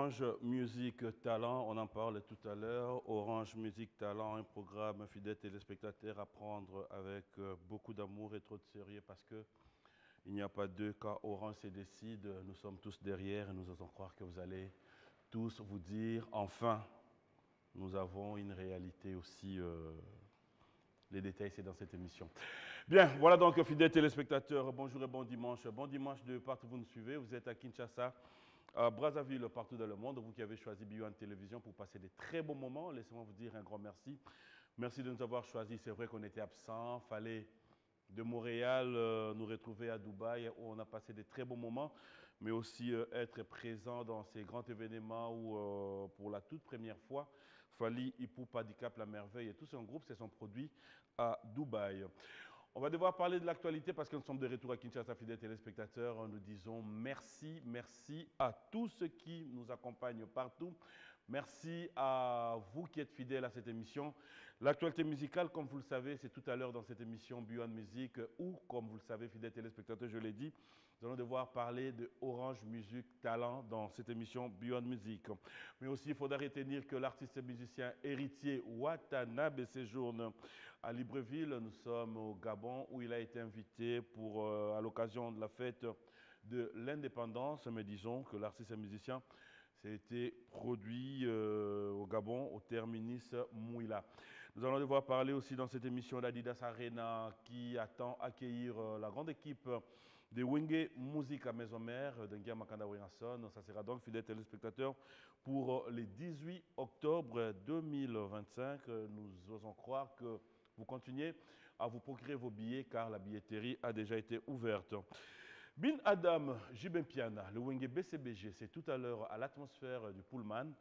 Orange Music Talent, on en parle tout à l'heure. Orange Music Talent, un programme fidèle téléspectateurs à prendre avec beaucoup d'amour et trop de sérieux parce que il n'y a pas deux cas. Orange se décide, nous sommes tous derrière et nous osons croire que vous allez tous vous dire enfin, nous avons une réalité aussi. Les détails, c'est dans cette émission. Bien, voilà donc, fidèles téléspectateurs, bonjour et bon dimanche. Bon dimanche de partout où vous nous suivez. Vous êtes à Kinshasa, à Brazzaville, partout dans le monde. Vous qui avez choisi BioOne Télévision pour passer des très bons moments. Laissez-moi vous dire un grand merci. Merci de nous avoir choisis. C'est vrai qu'on était absents. Fallait de Montréal nous retrouver à Dubaï où on a passé des très bons moments, mais aussi être présent dans ces grands événements où pour la toute première fois, Fally Ipupa Dicap La Merveille et tout son groupe se sont produits à Dubaï. On va devoir parler de l'actualité parce que nous sommes de retour à Kinshasa, fidèles téléspectateurs. Nous disons merci, merci à tous ceux qui nous accompagnent partout. Merci à vous qui êtes fidèles à cette émission. L'actualité musicale, comme vous le savez, c'est tout à l'heure dans cette émission BioOne Music où, comme vous le savez, fidèles téléspectateurs, je l'ai dit, nous allons devoir parler de Orange Music Talent dans cette émission BioOne Music. Mais aussi, il faudra retenir que l'artiste et musicien héritier Watanabe séjourne à Libreville. Nous sommes au Gabon où il a été invité pour, à l'occasion de la fête de l'indépendance. Mais disons que l'artiste et musicien été produit au Gabon, au terminus Mouila. Nous allons devoir parler aussi dans cette émission d'Adidas Arena qui attend accueillir la grande équipe de Wenge Music à Maison-Mère, d'Engia Makanda Williamson. Ça sera donc, fidèles téléspectateurs, pour le 18 octobre 2025. Nous osons croire que vous continuez à vous procurer vos billets car la billetterie a déjà été ouverte. Bin Adam Jibempiana, le Wenge BCBG, c'est tout à l'heure à l'atmosphère du Pullman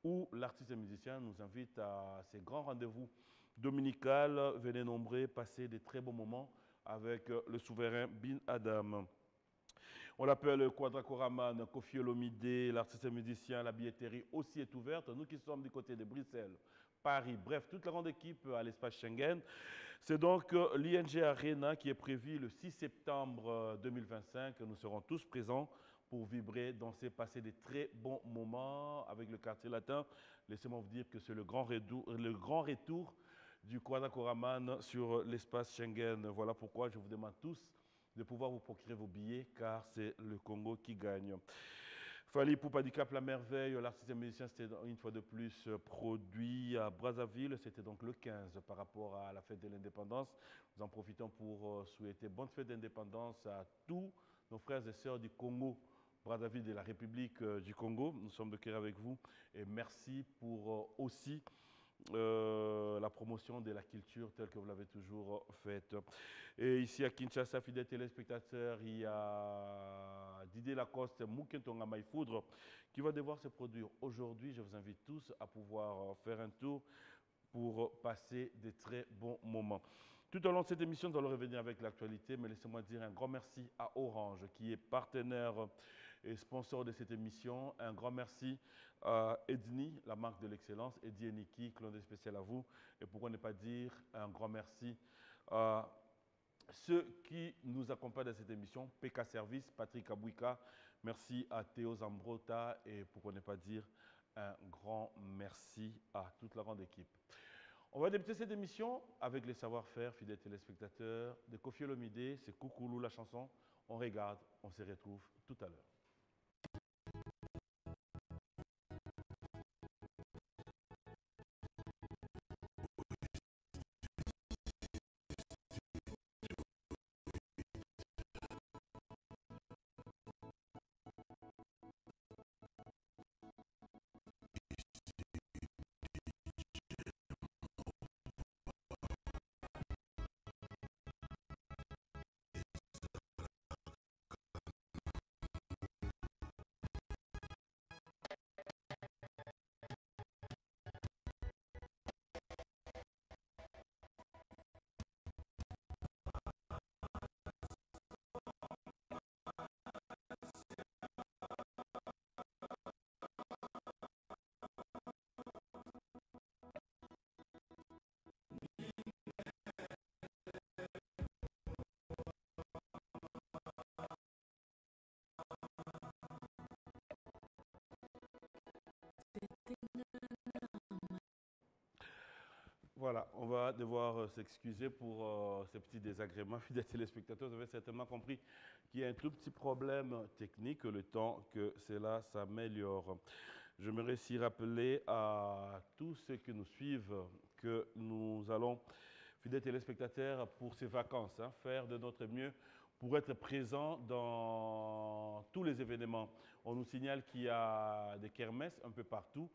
où l'artiste et musicien nous invite à ces grands rendez-vous dominicaux. Venez nombreux, passer des très bons moments avec le souverain Bin Adam. On l'appelle Quadracoraman, Kofi Olomide, l'artiste et musicien, la billetterie aussi est ouverte. Nous qui sommes du côté de Bruxelles, Paris, bref, toute la grande équipe à l'espace Schengen. C'est donc l'ING Arena qui est prévu le 6 septembre 2025. Nous serons tous présents pour vibrer, danser, passer des très bons moments avec le quartier latin. Laissez-moi vous dire que c'est le grand retour du Quadracoraman sur l'espace Schengen. Voilà pourquoi je vous demande tous de pouvoir vous procurer vos billets, car c'est le Congo qui gagne. Fally Ipupa Dicap La Merveille, l'artiste et musicien, c'était une fois de plus produit à Brazzaville. C'était donc le 15 par rapport à la fête de l'indépendance. Nous en profitons pour souhaiter bonne fête d'indépendance à tous nos frères et sœurs du Congo, Brazzaville de la République du Congo. Nous sommes de cœur avec vous et merci pour aussi la promotion de la culture telle que vous l'avez toujours faite. Et ici à Kinshasa, fidèles téléspectateurs, il y a Didier Lacoste, Moukentonga Maïfoudre, qui va devoir se produire aujourd'hui. Je vous invite tous à pouvoir faire un tour pour passer des très bons moments. Tout au long de cette émission, nous allons revenir avec l'actualité, mais laissez-moi dire un grand merci à Orange, qui est partenaire et sponsor de cette émission. Un grand merci à Edni, la marque de l'excellence, Eddy et Niki, clin d'œil spécial à vous. Et pourquoi ne pas dire un grand merci à ceux qui nous accompagnent dans cette émission, PK Service, Patrick Abouika, merci à Théo Zambrota et pourquoi ne pas dire un grand merci à toute la grande équipe. On va débuter cette émission avec les savoir-faire, fidèles téléspectateurs, de Kofi Olomide, c'est Koukoulou la chanson. On regarde, on se retrouve tout à l'heure. Voilà, on va devoir s'excuser pour ces petits désagréments. Fidèles téléspectateurs, vous avez certainement compris qu'il y a un tout petit problème technique le temps que cela s'améliore. J'aimerais aussi rappeler à tous ceux qui nous suivent que nous allons, fidèles téléspectateurs, pour ces vacances, faire de notre mieux pour être présents dans tous les événements. On nous signale qu'il y a des kermesses un peu partout.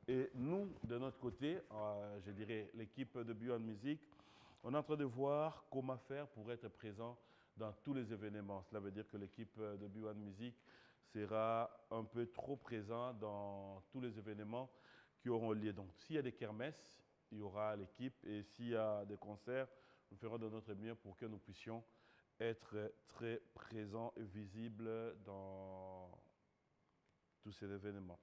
Et nous, de notre côté, je dirais l'équipe de Beyond Music, on est en train de voir comment faire pour être présent dans tous les événements. Cela veut dire que l'équipe de Beyond Music sera un peu trop présent dans tous les événements qui auront lieu. Donc, s'il y a des kermesses, il y aura l'équipe. Et s'il y a des concerts, nous ferons de notre mieux pour que nous puissions être très présents et visibles dans tous ces événements.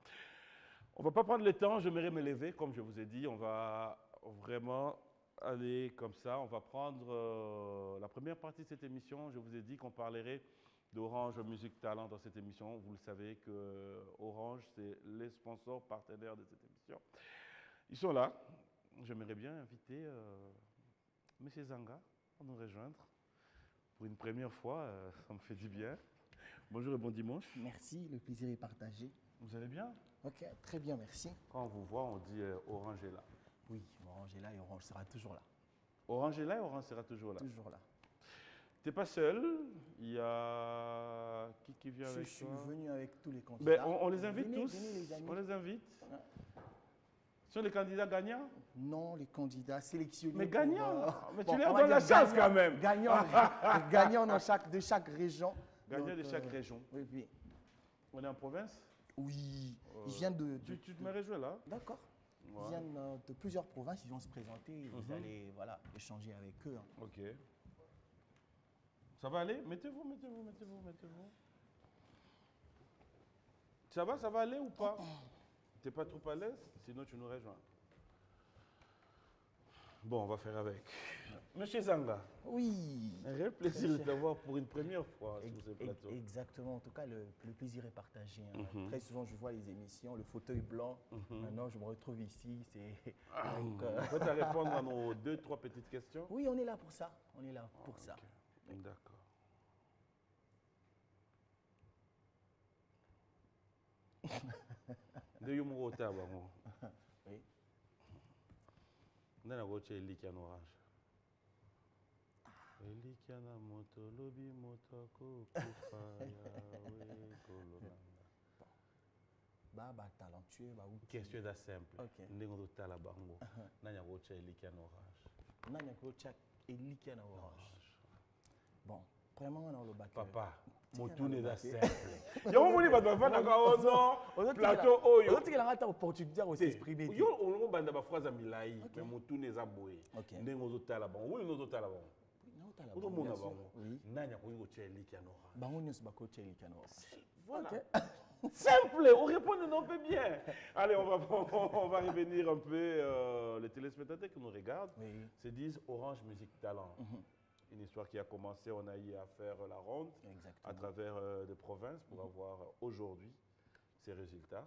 On ne va pas prendre le temps, j'aimerais me lever, comme je vous ai dit, on va vraiment aller comme ça. On va prendre la première partie de cette émission. Je vous ai dit qu'on parlerait d'Orange Music Talent dans cette émission. Vous le savez que Orange, c'est les sponsors partenaires de cette émission. Ils sont là. J'aimerais bien inviter M. Zanga à nous rejoindre. Pour une première fois, ça me fait du bien. Bonjour et bon dimanche. Merci, le plaisir est partagé. Vous allez bien? Ok, très bien, merci. Quand on vous voit, on dit Orange est là. Oui, Orange est là et Orange sera toujours là. Orange est là et Orange sera toujours là. Toujours là. Tu n'es pas seul, il y a qui vient avec toi? Je suis venu avec tous les candidats. On les invite venez, tous, venez les amis. on les invite. Ouais. Ce sont les candidats gagnants? Non, les candidats sélectionnés. Mais gagnants Mais bon, tu leur donnes la chance quand même. Gagnants de chaque région. Gagnants de chaque région. Oui, oui. On est en province? Oui, ils viennent de... Tu te mets rejoint là? D'accord. Ouais. Ils viennent de plusieurs provinces, ils vont se présenter, vous allez échanger avec eux. Ok. Ça va aller? Mettez-vous, mettez-vous, mettez-vous, mettez-vous. Ça va aller ou pas? Tu n'es pas trop à l'aise? Sinon, tu nous rejoins. Bon, on va faire avec. Monsieur Zanga. Oui. Un réel plaisir de t'avoir pour une première fois sur ce plateau. Exactement. En tout cas, le plaisir est partagé. Très souvent, je vois les émissions, le fauteuil blanc. Maintenant, je me retrouve ici. On peut te répondre à nos 2-3 petites questions? Oui, on est là pour ça. On est là pour ça. Okay. D'accord. De yumurota bango. Oui. Ndana goche elikia orange. Elikia na moto lobi moto ko kufa ya we kolonanga. Baba talentueux ba outil. Question da simple. Okay. Ndenge do tala bango. Nanya goche elikia orange. Nanya goche elikia orange. Bon, vraiment dans le bac. Papa, motune da simple. Yo moni ba bafana ka ozo plateau oyo. On dit qu'il a une opportunité de s'exprimer. Yo on banda ba phrase milai mais motune za boye. Ndenge ozo tala bango. Oui no tala bango. Oui. Nanya ko goche elikia orange. Bango nyos ba goche elikia orange. Voilà. Simple, on répond un peu bien. Allez, on va revenir un peu. Les téléspectateurs qui nous regardent se disent Orange Music Talent. Une histoire qui a commencé, on a eu à faire la ronde à travers des provinces pour avoir aujourd'hui ces résultats.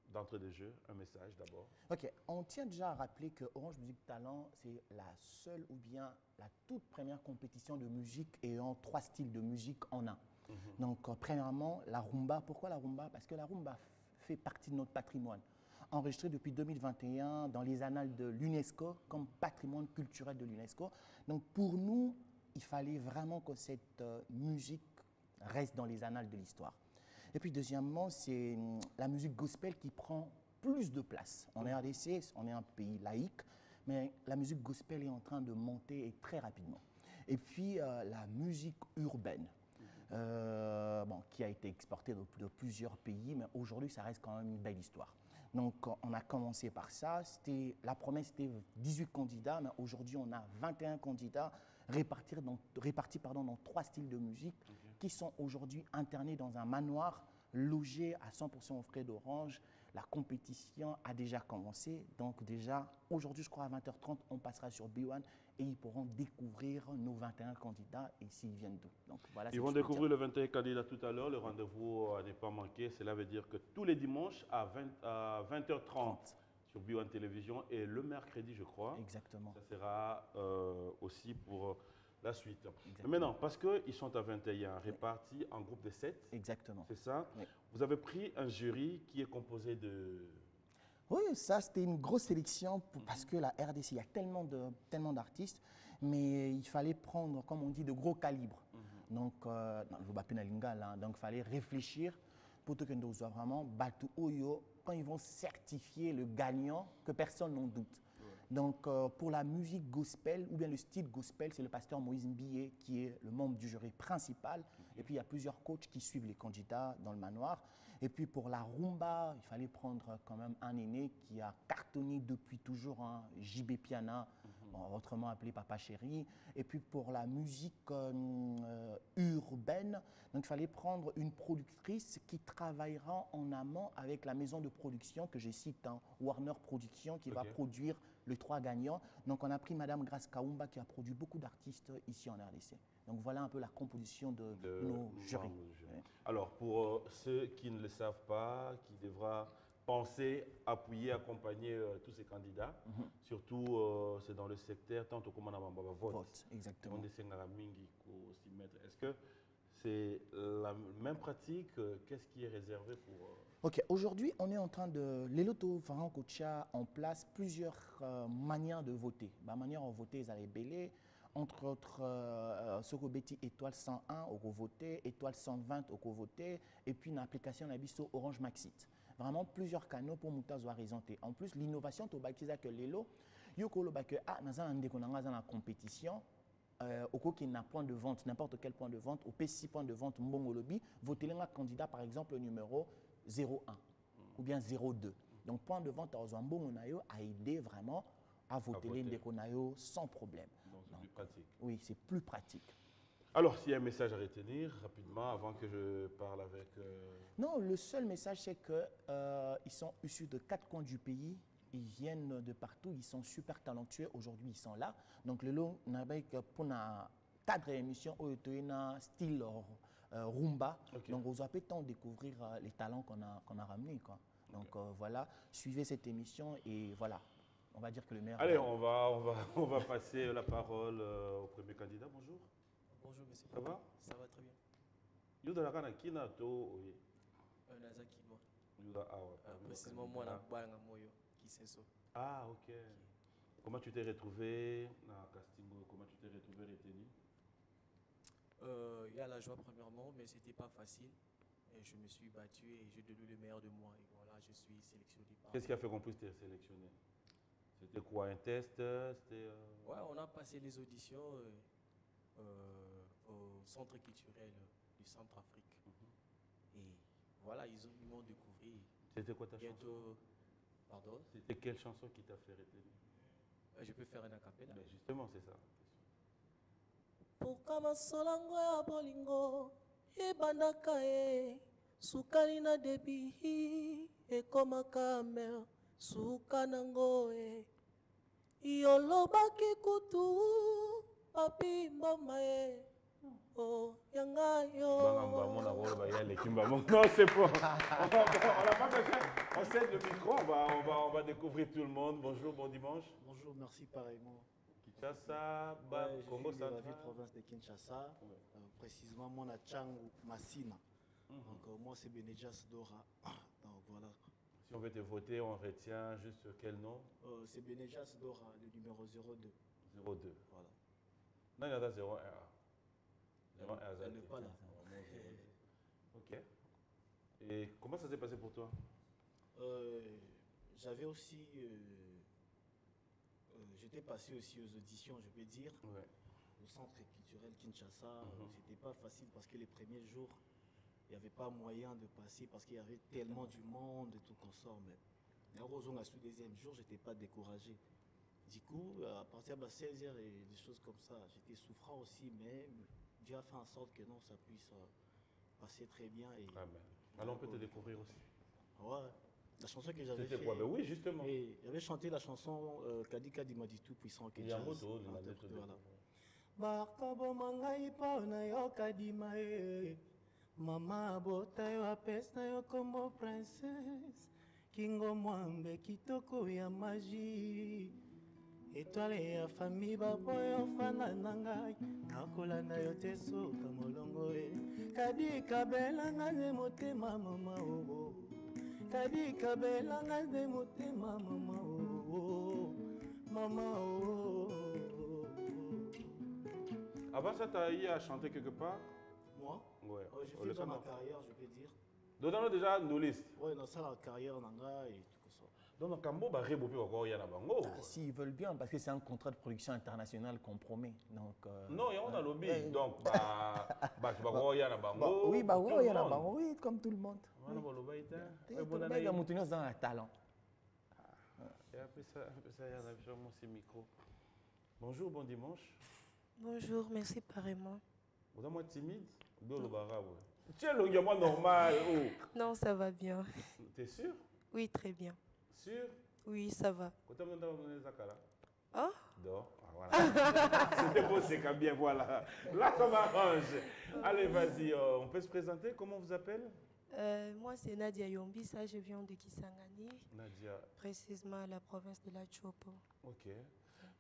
D'entrée de jeu, un message d'abord. Ok, on tient déjà à rappeler que Orange Music Talent, c'est la seule ou bien la toute première compétition de musique ayant 3 styles de musique en un. Donc, premièrement, la rumba. Pourquoi la rumba? Parce que la rumba fait partie de notre patrimoine. Enregistré depuis 2021 dans les annales de l'UNESCO comme patrimoine culturel de l'UNESCO. Donc, pour nous, il fallait vraiment que cette musique reste dans les annales de l'histoire. Et puis, deuxièmement, c'est la musique gospel qui prend plus de place. En RDC, on est un pays laïque, mais la musique gospel est en train de monter et très rapidement. Et puis, la musique urbaine. Qui a été exporté de plusieurs pays, mais aujourd'hui, ça reste quand même une belle histoire. Donc, on a commencé par ça. La promesse, c'était 18 candidats, mais aujourd'hui, on a 21 candidats répartis dans 3 styles de musique qui sont aujourd'hui internés dans un manoir, logés à 100% aux frais d'Orange. La compétition a déjà commencé. Donc, déjà, aujourd'hui, je crois à 20h30, on passera sur B1 et ils pourront découvrir nos 21 candidats et s'ils viennent d'où. Donc, voilà, ils vont découvrir les 21 candidats tout à l'heure. Le rendez-vous n'est pas manqué. Cela veut dire que tous les dimanches à 20h30, sur Bio Télévision et le mercredi, je crois. Exactement. Ça sera aussi pour la suite. Exactement. Maintenant, parce qu'ils sont à 21, répartis en groupe de 7. Exactement. C'est ça. Oui. Vous avez pris un jury qui est composé de... Oui, ça c'était une grosse sélection parce que la RDC, il y a tellement d'artistes, mais il fallait prendre, comme on dit, de gros calibres. Donc, il fallait réfléchir pour que nous soyons vraiment Batu Oyo quand ils vont certifier le gagnant, que personne n'en doute. Donc, pour la musique gospel ou bien le style gospel, c'est le pasteur Moïse Mbié qui est le membre du jury principal. Et puis, il y a plusieurs coachs qui suivent les candidats dans le manoir. Et puis, pour la rumba, il fallait prendre quand même un aîné qui a cartonné depuis toujours, hein, JB Piana, autrement appelé Papa Chéri. Et puis, pour la musique urbaine, donc il fallait prendre une productrice qui travaillera en amont avec la maison de production que je cite, hein, Warner Production, qui va produire les 3 gagnants. Donc, on a pris Madame Grace Kaumba qui a produit beaucoup d'artistes ici en RDC. Donc, voilà un peu la composition de nos jurys. Alors, pour ceux qui ne le savent pas, qui devra penser, appuyer, accompagner tous ces candidats, surtout c'est dans le secteur, tant comme on a vote. Exactement. Est-ce que c'est la même pratique? Qu'est-ce qui est réservé pour... Ok, aujourd'hui, on est en train de... L'Eloto Faran Kocha en place plusieurs manières de voter. La manière de voter, ils allaient belé. Entre autres, Sokobeti étoile 101 au voter, étoile 120 au voter, et puis une application Nabiso Orange Maxit. Vraiment plusieurs canaux pour Moutaz horizonté. En plus, l'innovation, tu as que l'élo, yoko lo que ah, dans la compétition, au qui n'a point de vente, n'importe quel point de vente, au P6 point de vente, Mbongolobi, voter un candidat par exemple numéro 01 ou bien 02. Donc, point de vente à Mbongonayo a aidé vraiment à voter les Ndekonayo sans problème. Donc, c'est plus pratique. Oui, c'est plus pratique. Alors, s'il y a un message à retenir rapidement avant que je parle avec... Non, le seul message, c'est qu'ils sont issus de 4 coins du pays. Ils viennent de partout, ils sont super talentueux. Aujourd'hui, ils sont là. Donc, le long, pour un cadre d'émission, style rumba. Donc, vous avez temps de découvrir les talents qu'on a ramenés. Quoi. Donc, voilà, suivez cette émission et voilà. On va dire que le meilleur... Allez, on va passer la parole au premier candidat. Bonjour. Bonjour, monsieur. Ça va? Ça va très bien. Yuda la kana kina to oui. Nazaki bon. Yuda précisément moi na banga moyo qui c'est ça. Ah OK. Comment tu t'es retrouvé dans casting? Comment tu t'es retrouvé retenu? Il y a la joie premièrement, mais c'était pas facile. Et je me suis battu et j'ai donné le meilleur de moi et voilà, je suis sélectionné. Qu'est-ce qui a fait qu'on puisse te sélectionner? C'était quoi, un test? Ouais, on a passé les auditions au centre culturel du Centre-Afrique. Et voilà, ils m'ont découvert. C'était quoi ta chanson? Pardon? C'était quelle chanson qui t'a fait retenir? Je peux faire un acapella. Mais justement, c'est ça. Pourquoi ma solango ya bolingo ebandaka e sukali na debi ekomaka mer suka nango e yolobaki kutu papi mboma e oh yanga yo. Non, c'est bon. On n'a pas besoin. On cède le micro, on va découvrir tout le monde. Bonjour, bon dimanche. Bonjour, merci pareillement. Kinshasa, Congo de la ville Central. province de Kinshasa, précisément mon Changu Massina. Donc moi c'est Benejas Dora. Donc voilà. Si on veut te voter, on retient juste quel nom? C'est Benejas Dora, le numéro 02. 02. Voilà. Non, il y en a 01. 01 Elle n'est pas là. Ok. Et comment ça s'est passé pour toi? J'avais aussi... j'étais passé aussi aux auditions, je peux dire, au centre culturel Kinshasa. C'était pas facile parce que les premiers jours, il n'y avait pas moyen de passer parce qu'il y avait tellement du monde et tout qu'on sort. Mais heureusement, le deuxième jour, je n'étais pas découragé. Du coup, à partir de 16h et des choses comme ça, j'étais souffrant aussi, mais Dieu a fait en sorte que non, ça puisse passer très bien. Et alors on peut te découvrir aussi. Ouais. La chanson que j'avais fait. C'était quoi? Ben oui, justement. J'avais chanté la chanson Kadi Kadi m'a dit tout puissant que Il y a un mot voilà. Barkabo mangai pa na yo kadima e mama bota yo apes na yo como princess Kingo Mwambe kitoko ya magie. Étoile ya famille baboyo fana nangai. Nakolanda yo te soka molongo e. Kadi kabela ngaze motema mama oh. Kadi kabela ngaze motema mama oh. Mama oh. Avant ça, tu as eu à chanter quelque part? Moi? Ouais. J'ai fait dans ma carrière, je peux dire. Donne-nous déjà nos listes. Ouais, dans ça, la carrière nanga et tout ça. Donc, le Cambo, bah, rebopi encore, il y en a bango. S'ils veulent bien, parce que c'est un contrat de production international qu'on promet. Donc, non, il y a un lobby. Donc, tu vas voir, il y en a bango. Oui, bah, il y en a bango, oui, comme tout le monde. Voilà, le lobby, Il y a un talent. Et après ça, il y en a sur mon micro. Bonjour, bon dimanche. Bonjour, merci pareillement. Vous êtes moins timide? Tu es longuement normal. Non, ça va bien. T'es sûr? Oui, très bien. Sûr? Oui, ça va. Quand on donné Zakara? Oh? Dehors. Voilà. C'était beau, c'est quand bien, voilà. Là, ça m'arrange. Allez, vas-y, on peut se présenter? Comment on vous appelle? Moi, c'est Nadia Yombi, ça, je viens de Kisangani. Nadia. Précisément à la province de la Chopo. Ok.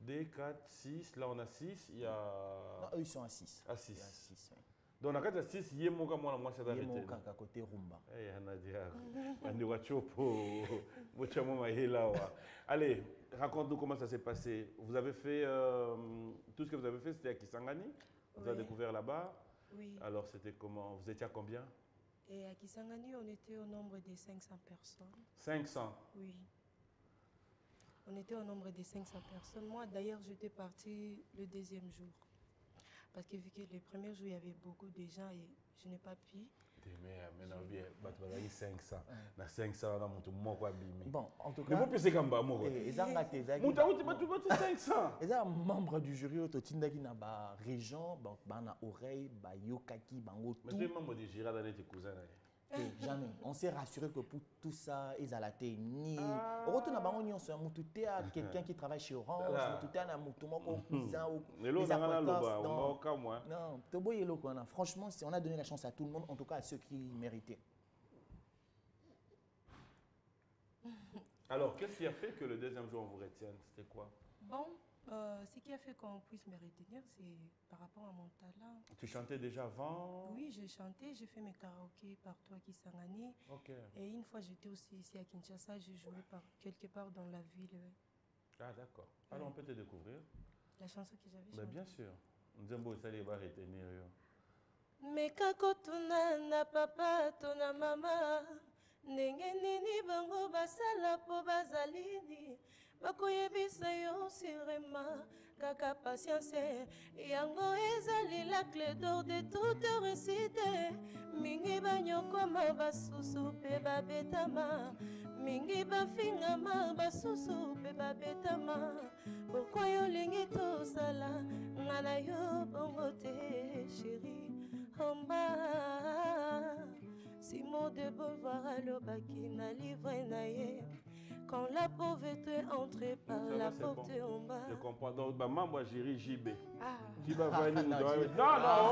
2, 4, 6. Là, on a 6. Il y a... Non, eux, ils sont à 6. À 6. À 6, oui. Donc, on a 6. Il y a moi, c'est d'arrêter. Il y a à côté Rumba. Eh, Nadia. On est à Chopo. Allez, raconte-nous comment ça s'est passé. Vous avez fait... tout ce que vous avez fait, c'était à Kisangani. Vous avez découvert là-bas. Oui. Alors, c'était comment? Vous étiez à combien? Et à Kisangani, on était au nombre de 500 personnes. 500? Oui. On était au nombre de 500 personnes. Moi, d'ailleurs, j'étais partie le deuxième jour. Parce que vu que le premier jour, il y avait beaucoup de gens et je n'ai pas pu. Mais 500. 500, Bon, en tout cas, ils sont membres du jury au Totindaki na ba région, na oreille, ba yokaki, bango tout. Mais membre du jury dans tes cousins. Jamais. On s'est rassuré que pour tout ça, ils allaient ni. Au retour, on a quelqu'un qui travaille chez Orange, on a non, franchement, on a donné la chance à tout le monde, en tout cas à ceux qui méritaient. Alors, qu'est-ce qui a fait que le deuxième jour on vous retienne? C'était quoi? Bon, ce qui a fait qu'on puisse me retenir, c'est par rapport à mon talent. Tu chantais déjà avant? Oui, j'ai chanté, j'ai fait mes karaokés partout à Kisangani. Okay. Et une fois, j'étais aussi ici à Kinshasa, j'ai joué quelque part dans la ville. Ah, d'accord. Alors, on peut te découvrir? La chanson que j'avais chantée. Bien sûr. Nzembo, ça va retenir. Mais kako tuna na papa, tona mama, ndenge nini bango basala po bazalini. Bakoyebisa yo sirema kaka patience yango ezali la clé d'or de toute réussite mingi banyokoma basusu pe babetama mingi bafingama basusu pe babetama pourquoi yo lingi tosala ngana yo bongo te chéri omba Simon de Beauvoir alobaki na livre na ye. Quand la pauvreté entrait par la porte en bas. Je comprends. Donc, maman, moi, j'ai JB. Ah. JB va venir. Non,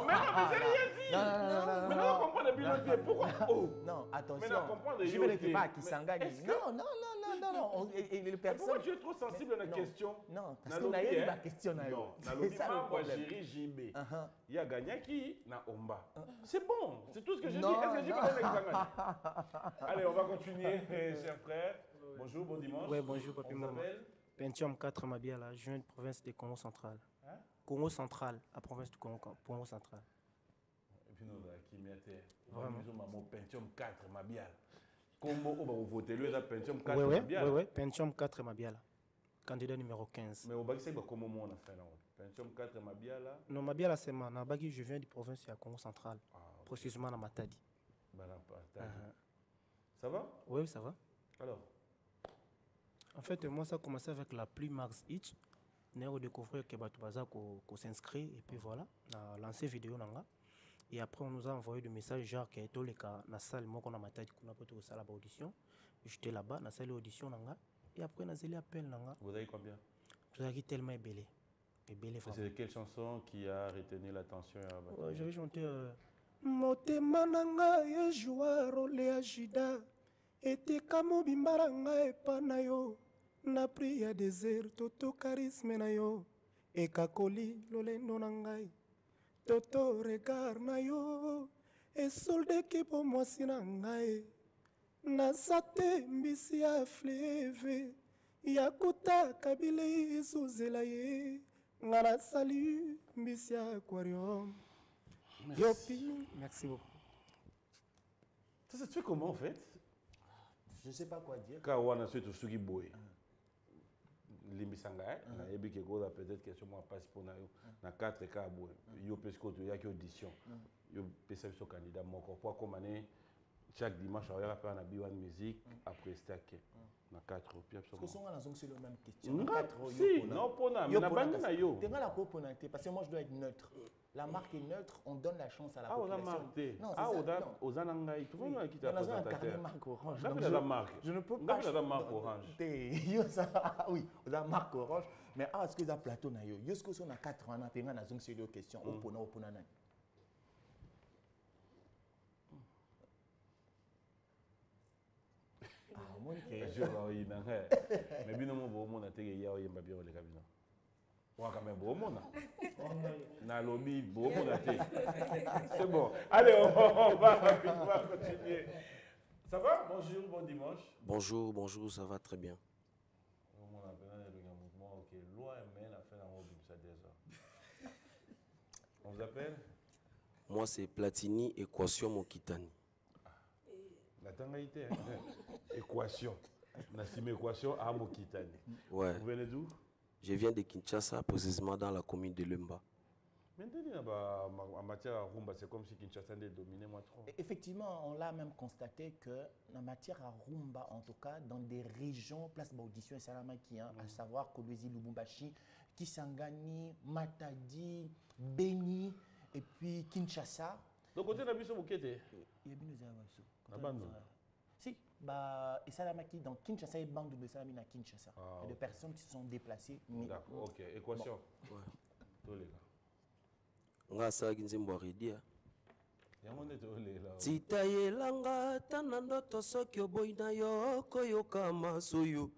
mais j'ai rien dit. Non. Mais non, on comprend depuis le pied. Pourquoi? Non, attention. Mais non, comprendre. JB n'était pas à Kisangani. Non. Et le personne. Pourquoi tu es trop sensible à la question? Non, parce qu'on a eu la question. Non, moi, j'ai JB. Il y a Gagnaki, na Omba. C'est bon. C'est tout ce que je dis. Est-ce que JB est Kisangani? Allez, on va continuer, chers frères. Bonjour, bon dimanche. Oui, bonjour, papi maman. Pentium 4 Mabiala, je viens de province de Congo central. Hein? Congo central, la province du Congo central. Et puis nous, qui m'était. Vraiment. Maman, Pentium 4 Mabiala. Comment on va voter lui, Pentium 4 Mabiala? Oui, Pentium 4 Mabiala. Candidat numéro 15. Mais au Baki, c'est comment on a fait là? Pentium 4 Mabiala? Non, Mabiala, c'est moi. Nabagi, je viens de province de Congo central. Précisément à Matadi. Ça va? Oui, ça va. Alors? En fait, moi, ça a commencé avec la pluie Mars Hit. On a redécouvert que Batoubaza s'inscrit et puis voilà, on a lancé vidéo. Et après, on nous a envoyé des messages genre qu'il y a une salle, moi, qu'on a ma tête, qu'on a pas tout ça là-bas audition. J'étais là-bas, dans la salle d'audition. Et après, on a eu appel. Vous avez combien? Vous avez tellement ébélé. C'est quelle chanson qui a retenu l'attention? J'avais chanté Motema nanga ye joua role ya jida etika mobimba ngai epa na yo na pri ya désert toto charisme na yo ekakoli lolendo na ngai toto regard na yo esoldeki po mwasi na ngai naza te mbisi ya fleve ya kotaka bilei ezozela ye nga nasali mbisi ya aquarium yopi merci beaucoup. Ça se fait comment en fait? Je ne sais pas quoi dire. Quand on a su tout ce qui bouille, limbisanga, na yebi ke goza peut-être question moi passe pour na 4 cas bouille. Yo pesco to ya ki audition. Yo pesa so candidat moko pour comme année chaque dimanche on va faire na B1 musique après stack na 4 puis absolument. Parce que son c'est la même question. Si, non pona, mais na bandi na yo. T'es la coponité parce que moi je dois être neutre. La marque est neutre, on donne la chance à la population. Aux anangaï, tout le monde qui t'a présenté la marque orange. Je ne peux pas. La marque orange. Oui, la marque orange. Mais est-ce que ça plateau na yo? Est-ce que ça na 4 ans na tenga na zong c'est deux questions. Opona na. Ah mon Dieu. Je vais y aller. Mais bien mon beau monde a été hier au Yemba bien le cabinet. Quand même beau monde. Na lobby beau monde. C'est bon. Allez, on va continuer. Ça va? Bonjour, bon dimanche. Bonjour, bonjour, ça va très bien. On vous appelle? Moi, c'est Platini Équation Mokitani. La tangaïté, équation. Nassim équation à Mokitani. Ouais. Vous venez d'où? Je viens de Kinshasa, précisément dans la commune de Lemba. Maintenant, en matière à rumba, c'est comme si Kinshasa était dominé moins trop. Effectivement, on l'a même constaté que en matière à rumba, en tout cas, dans des régions, place d'audition et Salamaki, à savoir Kolwezi, Lubumbashi, Kisangani, Matadi, Beni, et puis Kinshasa. Donc, côté de la mission, vous êtes? Il y a bien des si, et Salamaki, dans Kinshasa, il y a une bande de Salamine à Kinshasa. Il y a des personnes qui se sont déplacées. D'accord, ok. Équation. Ouais. Tous les gars. Nga asaki nzembo aridia là. titayelanga tana ndoto soki oboyi na yo koyoka masoyo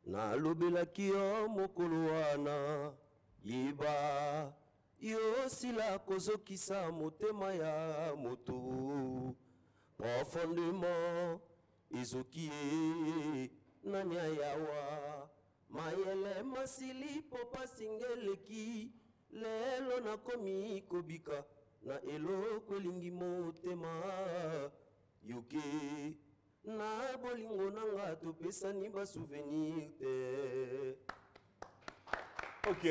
nalobelaki yo mokolo wana yeba yo sila kozokisa motema ya moto profondément ezoki ye nani ayawa mayele masili popa singeleki lelo nakomi kobika na eloko elingi motema yoke na bolingo nanga topesani basouvenir te. Ok,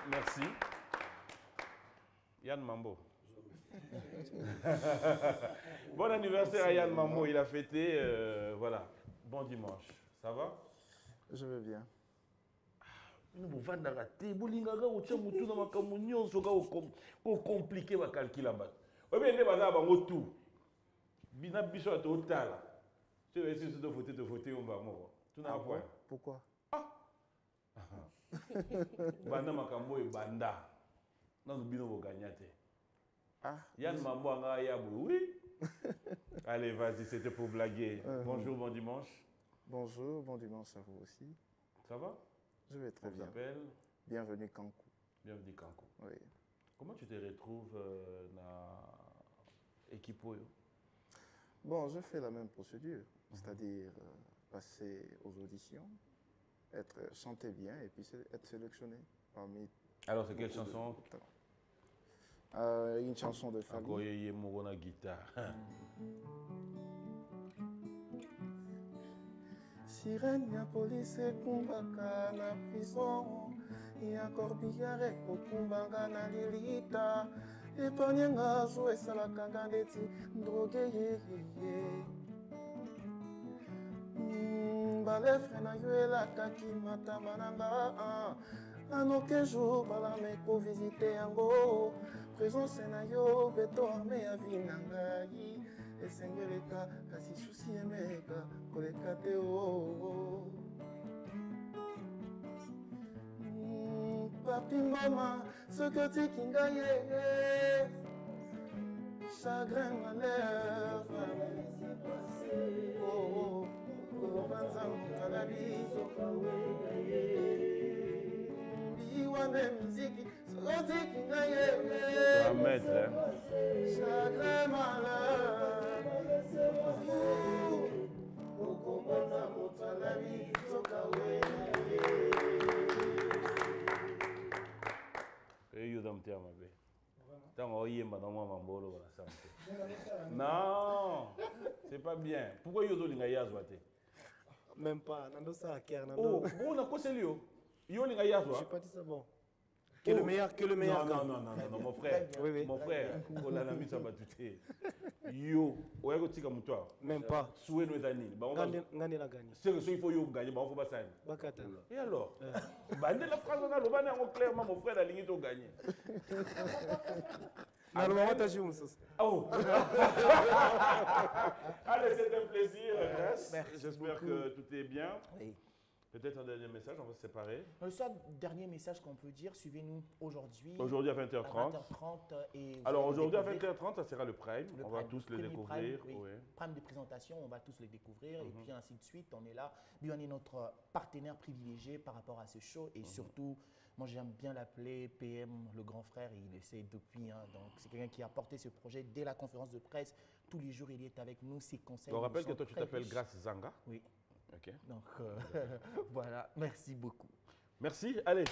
merci. Yann Mambo. Bon anniversaire à Yann Mambo, il a fêté, voilà, bon dimanche. Ça va? Je vais bien. Nous vendons la thé, bolingaga ou tchamutu na makamunyo soka au compliqué wa calculer ba. O bien ne baza ba ngotu. Bina biso to tala. Tu veux essayer de voter on va mort. Tu n'as pas. Pourquoi? Banda makambo e banda. Non bino bo gagnate. Yann Mambo anga yabu. Oui. Allez, vas-y, c'était pour blaguer. Bonjour, bon dimanche. Bonjour, bon dimanche à vous aussi. Ça va? Je vais très bien. Bienvenue Kankou. Bienvenue Kankou. Oui. Comment tu te retrouves dans l'équipe? Bon, je fais la même procédure, c'est-à-dire passer aux auditions, chanter bien et puis être sélectionné parmi... Alors, c'est quelle chanson? Une chanson de famille. Encore yé morona guitare. Sirène ya police ekumbaka na prison ya corbillard ekokumbanga na lilita epanyenga zo esalaka nga ndeti droge yeyeye balefre na yo elakaki matama na nga anoke jour balame kovisite yango présence na yo beto arme ya vi na ngai esengeleka kasi susi emeka koleka te o papi mama soki otiki ngai ye chagrin malheur okobanza motala bisoka wengaye biwame miziki soziki na yeye chagrin malheur okobanza motala bisoka wengaye. Yo dame te ama be. Tant oyemba dans moi mambolo voilà ça. Non, c'est pas bien. Pourquoi yo dolinga yazwa te? Même pas, nando ça à Kier, nando. Oh, bon on a quoi c'est lui? Yo linga yazwa. J'ai pas dit ça bon. Que le meilleur, que le meilleur. Non, mon frère. Oui, oui. Mon frère, on a mis ça battuté. Yo, ouais go tika mutwa. Même pas. Soué nos amis. Bah on va Ngani la gagner. c'est que il faut yo gagner, bah on faut pas ça. Bakata. Et alors? Bah la phrase on a le banner clairement mon frère la ligne to gagner. Normalement t'as joué Moussous. Oh. Allez, c'est un plaisir. J'espère que tout est bien. Oui. Peut-être un dernier message, on va se séparer. Le seul dernier message qu'on peut dire, suivez-nous aujourd'hui. Aujourd'hui à 20h30. À 20h30 et alors aujourd'hui à 20h30, ça sera le Prime. On va tous le premier découvrir. Prime, oui. Prime de présentation, on va tous les découvrir. Et puis ainsi de suite, on est là. Lui, on est notre partenaire privilégié par rapport à ce show. Et surtout, moi j'aime bien l'appeler PM, le grand frère. Il essaie depuis. Hein, donc c'est quelqu'un qui a porté ce projet dès la conférence de presse. Tous les jours, il est avec nous. Ses conseils. On rappelle que toi tu t'appelles Grace Zanga. Oui. Ok. Donc voilà, merci beaucoup. Merci. Allez,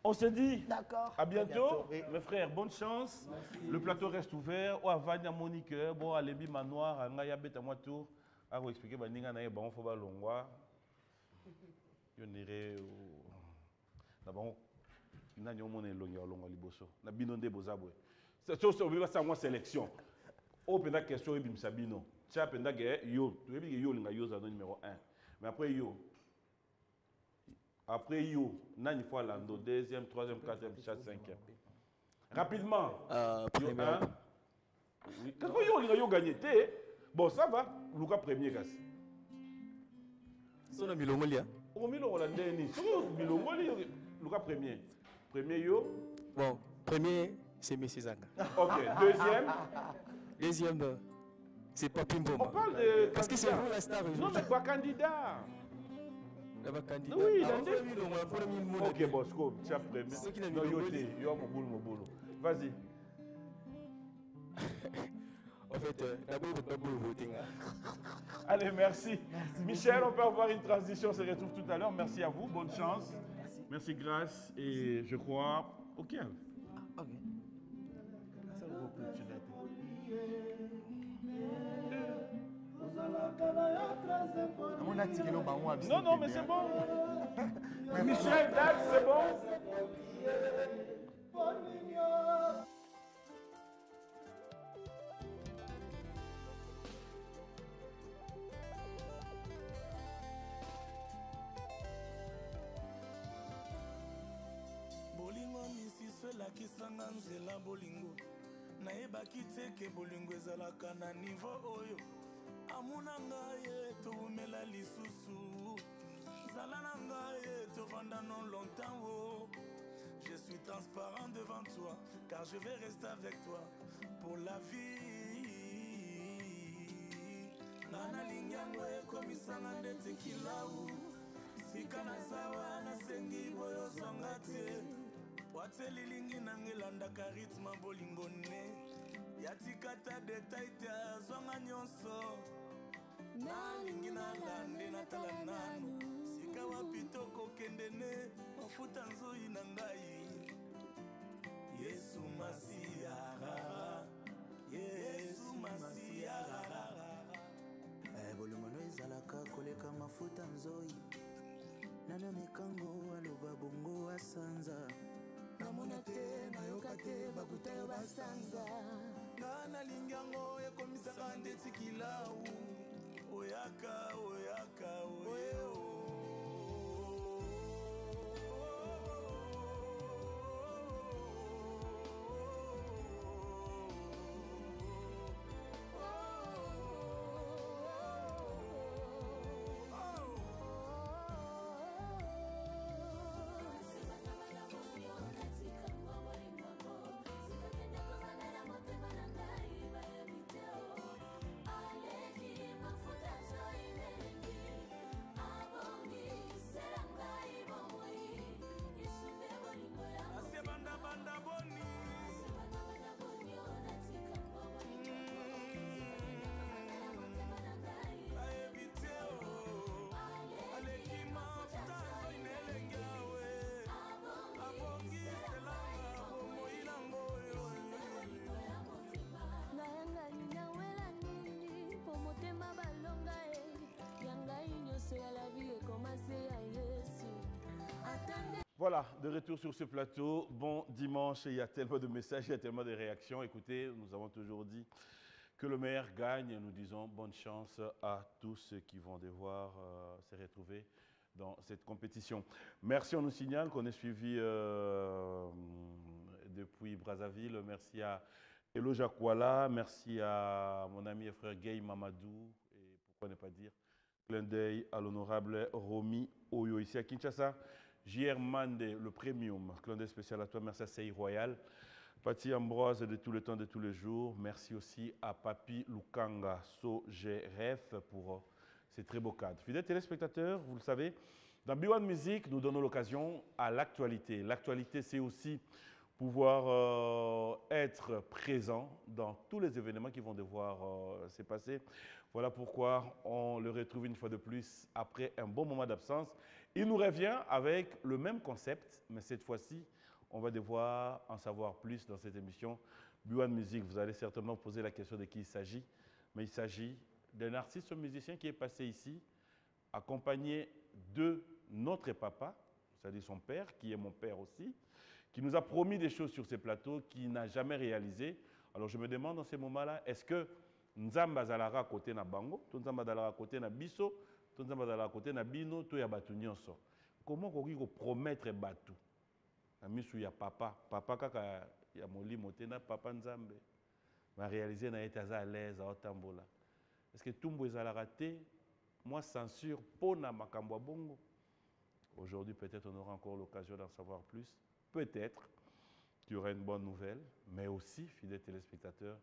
on se dit d'accord. À bientôt. Oui. Mes frères, bonne chance. Merci. Le plateau reste ouvert. Oh, Vania Monique, bon, Alebi Manoir, Angaya Beta Moito. À vous expliquer, Baninga Naye, bon, faut pas longwa. Yonere. D'abord, n'a pas mon élongé longa liboso. Na binonde bozabwe. C'est chose on veut ça moi sélection. Au penda question ibim sabino. Tia penda ge yo, tu veux dire yo linga yo za numéro 1. Mais après yo, nani fois lando deuxième, troisième, quatrième, cinquième. Rapidement. Premier. Oui. Quand yo linga yo gagné té, bon ça va. Luka premier gas. Son ami Longolia. Au milon la dernier. Sur milongoli Luka premier. Premier yo. Bon, premier c'est Messi Zanga. OK, deuxième. Deuxième c'est Papi Mboma. On parle de parce que c'est vous la star. Non mais pas candidat. Pas candidat. Oui, il a dit. OK, Bosco, tu as premier. Non, yo mon boulot. Vas-y. En fait, d'abord, il ne faut pas voter. Allez, merci. Michel, on peut avoir une transition, on se retrouve tout à l'heure. Merci à vous, bonne chance. Merci, Grâce. Et je crois, OK. OK. Non, mais c'est bon. Michel, Dax, c'est bon. bolingo misiso elakisanga nzela bolingo nayebaki te ke bolingo ezalaka na nivo oyo amuna ngai toumela lisusu zala na ngai tovanda non longtemps oh. Je suis transparent devant toi car je vais rester avec toi pour la vie nana lingango ekomisanga ndete kilau sika nazawa nasengi boyo zonga te wate lilingi nangelandaka rythme bolingo ne yatikata detail te azwanga nyonso nalingi nalande natala nanu sika wapi tokokende ne mafuta nzoi na ngai yesu masiara yesu masiara bolingo no ezalaka koleka mafuta nzoi nano mikango aloba bongo asanza namona te nayoka te bakuta yo basanza nga nalingi yango ekomisaka ndeti kilau oyaka oyaka oyeo Voilà, de retour sur ce plateau. Bon dimanche, il y a tellement de messages, il y a tellement de réactions. Écoutez, nous avons toujours dit que le meilleur gagne. Nous disons bonne chance à tous ceux qui vont devoir se retrouver dans cette compétition. Merci, on nous signale qu'on est suivi depuis Brazzaville. Merci à Elo Jakwala, merci à mon ami et frère Gay Mamadou, et pourquoi ne pas dire clin d'œil à l'honorable Romy Oyo ici à Kinshasa. JR Mande, le premium, clin d'œil spécial à toi, merci à Sei Royal. Pati Ambroise de tout le temps, de tous les jours. Merci aussi à Papi Lukanga Sogeref pour ces très beaux cadres. Fidèles téléspectateurs, vous le savez, dans B1 Music, nous donnons l'occasion à l'actualité. L'actualité, c'est aussi pouvoir être présent dans tous les événements qui vont devoir se passer. Voilà pourquoi on le retrouve une fois de plus après un bon moment d'absence. Il nous revient avec le même concept, mais cette fois-ci, on va devoir en savoir plus dans cette émission. B1 Music, vous allez certainement poser la question de qui il s'agit, mais il s'agit d'un artiste musicien qui est passé ici, accompagné de notre papa, c'est-à-dire son père, qui est mon père aussi, qui nous a promis des choses sur ces plateaux qu'il n'a jamais réalisées. Alors je me demande dans ces moments-là, est-ce que Nzamba Zalara côté na bango, tout Nzamba Zalara côté na biso, tout Nzamba Zalara côté na bino, tout ya batu nyonso. Comment on peut promettre batu? Na misu ya papa, papa kaka ya moli motena papa Nzambe. Va réaliser na été à l'aise à Otambola. Est-ce que Tumbo Zalara te, moi censure pona makambo bongo? Aujourd'hui peut-être on aura encore l'occasion d'en savoir plus. Peut-être qu'il y aura une bonne nouvelle, mais aussi, fidèles téléspectateurs,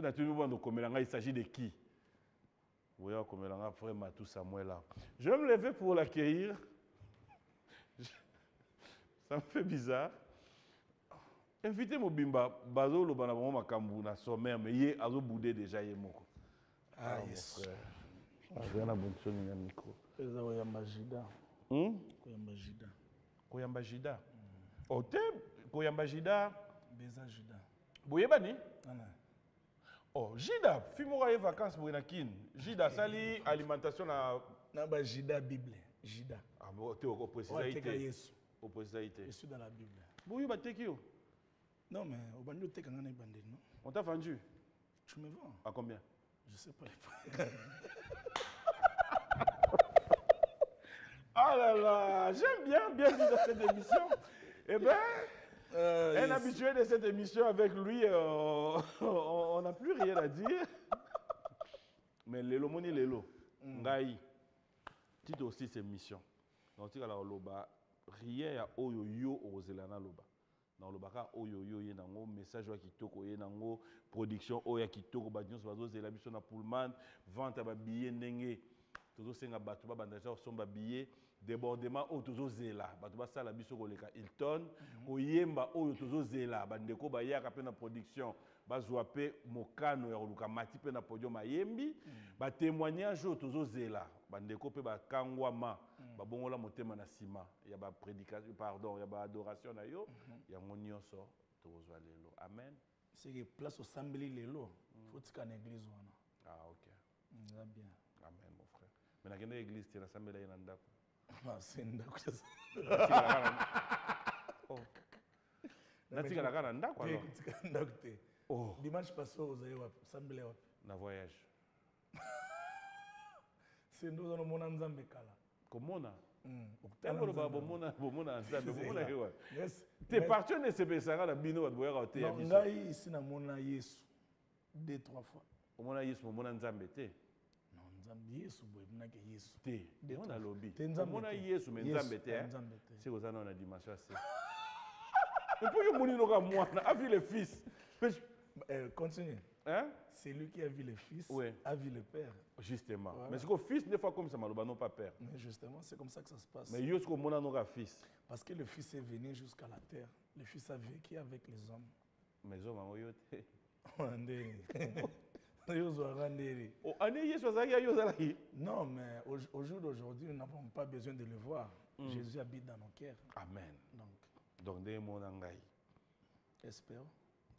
il s'agit de qui? Oui, frère Matou Samuel. Je vais me lever pour l'accueillir. Ça me fait bizarre. Invitez Mobimba, Bazo le Banabon Makambu na sommaire, mais il a boudé déjà Yemoko. Ah, yes. Je vais bonne chose dans le micro. Koyamba Jida. Ote Koyamba Jida. Beza Jida. Boyebani? Oh, Jida, fimora les vacances pour Inakin. Jida, sali alimentation na ba Jida Bible. Jida. Ah, bon, tu au précisité. Au précisité. Je suis dans la Bible. Boyeba tekio. Non, mais au bandeau te kangana bandé, non? On t'a vendu? Tu me vends? À combien? Je sais pas les prix. Oh là là, j'aime bien, bienvenue dans cette émission. Eh bien, un habitué de cette émission avec lui, on n'a plus rien à dire. Mais Lelo Moni Lelo, Ngai, titre aussi ses missions. Donc, tu as loba, rien à Oyo Yo au Zelana Loba. Dans le baka Oyo Yo Yenango, message qui toko Yenango, production Oya qui toko, Badion Swazo, Zelabison à Pullman, vente à billet Nenge. Toujours senga batuba bandaja somba billet débordement o toujours zela batuba sala biso koleka Hilton koyemba oyo toujours zela bandeko ba yaka pe na production bazwa pe mokano ya luka mati pe na podium ayembi ba témoignage o toujours zela bandeko pe ba kangwama ba bongola motema na sima ya ba prédication pardon ya ba adoration na yo ya monyoso tozwa lelo amen c'est que place au sambeli lelo faut tika na église wana ah OK ça bien amen mon frère. Mais dans l'église, tu as samedi là, c'est ndako. Oh. Natika la kana ndako alors. Ndako te. Oh. Dimanche passé aux ayo samedi wapi? Na voyage. C'est nous on mona nzambe kala. Komona. Tango ba bomona nzambe bomona hewa. Yes. T'es parti ne se besanga na bino ba boyaka te ya biso. Ngai ici na mona Yesu 2-3 fois. Omona Yesu bomona nzambe te. Non, nzambe Yesu boy munake Yesu. Te. On a lobby. Omona Yesu mais nzambe te. C'est aux années on a dimension assez. Et pour yo moni no ka mwana a vu le fils. Continue. Hein? C'est lui qui a vu le fils, oui. A vu le père. Justement. Voilà. Mais c'est qu'au fils, des fois comme ça, non pas père. Mais justement, c'est comme ça que ça se passe. Mais il y a un fils. Parce que le fils est venu jusqu'à la terre. Le fils a vécu avec les hommes. Mais les hommes, non, mais au jour d'aujourd'hui, nous n'avons pas besoin de le voir. Jésus habite dans nos cœurs. Amen. Donc, des mots en espère.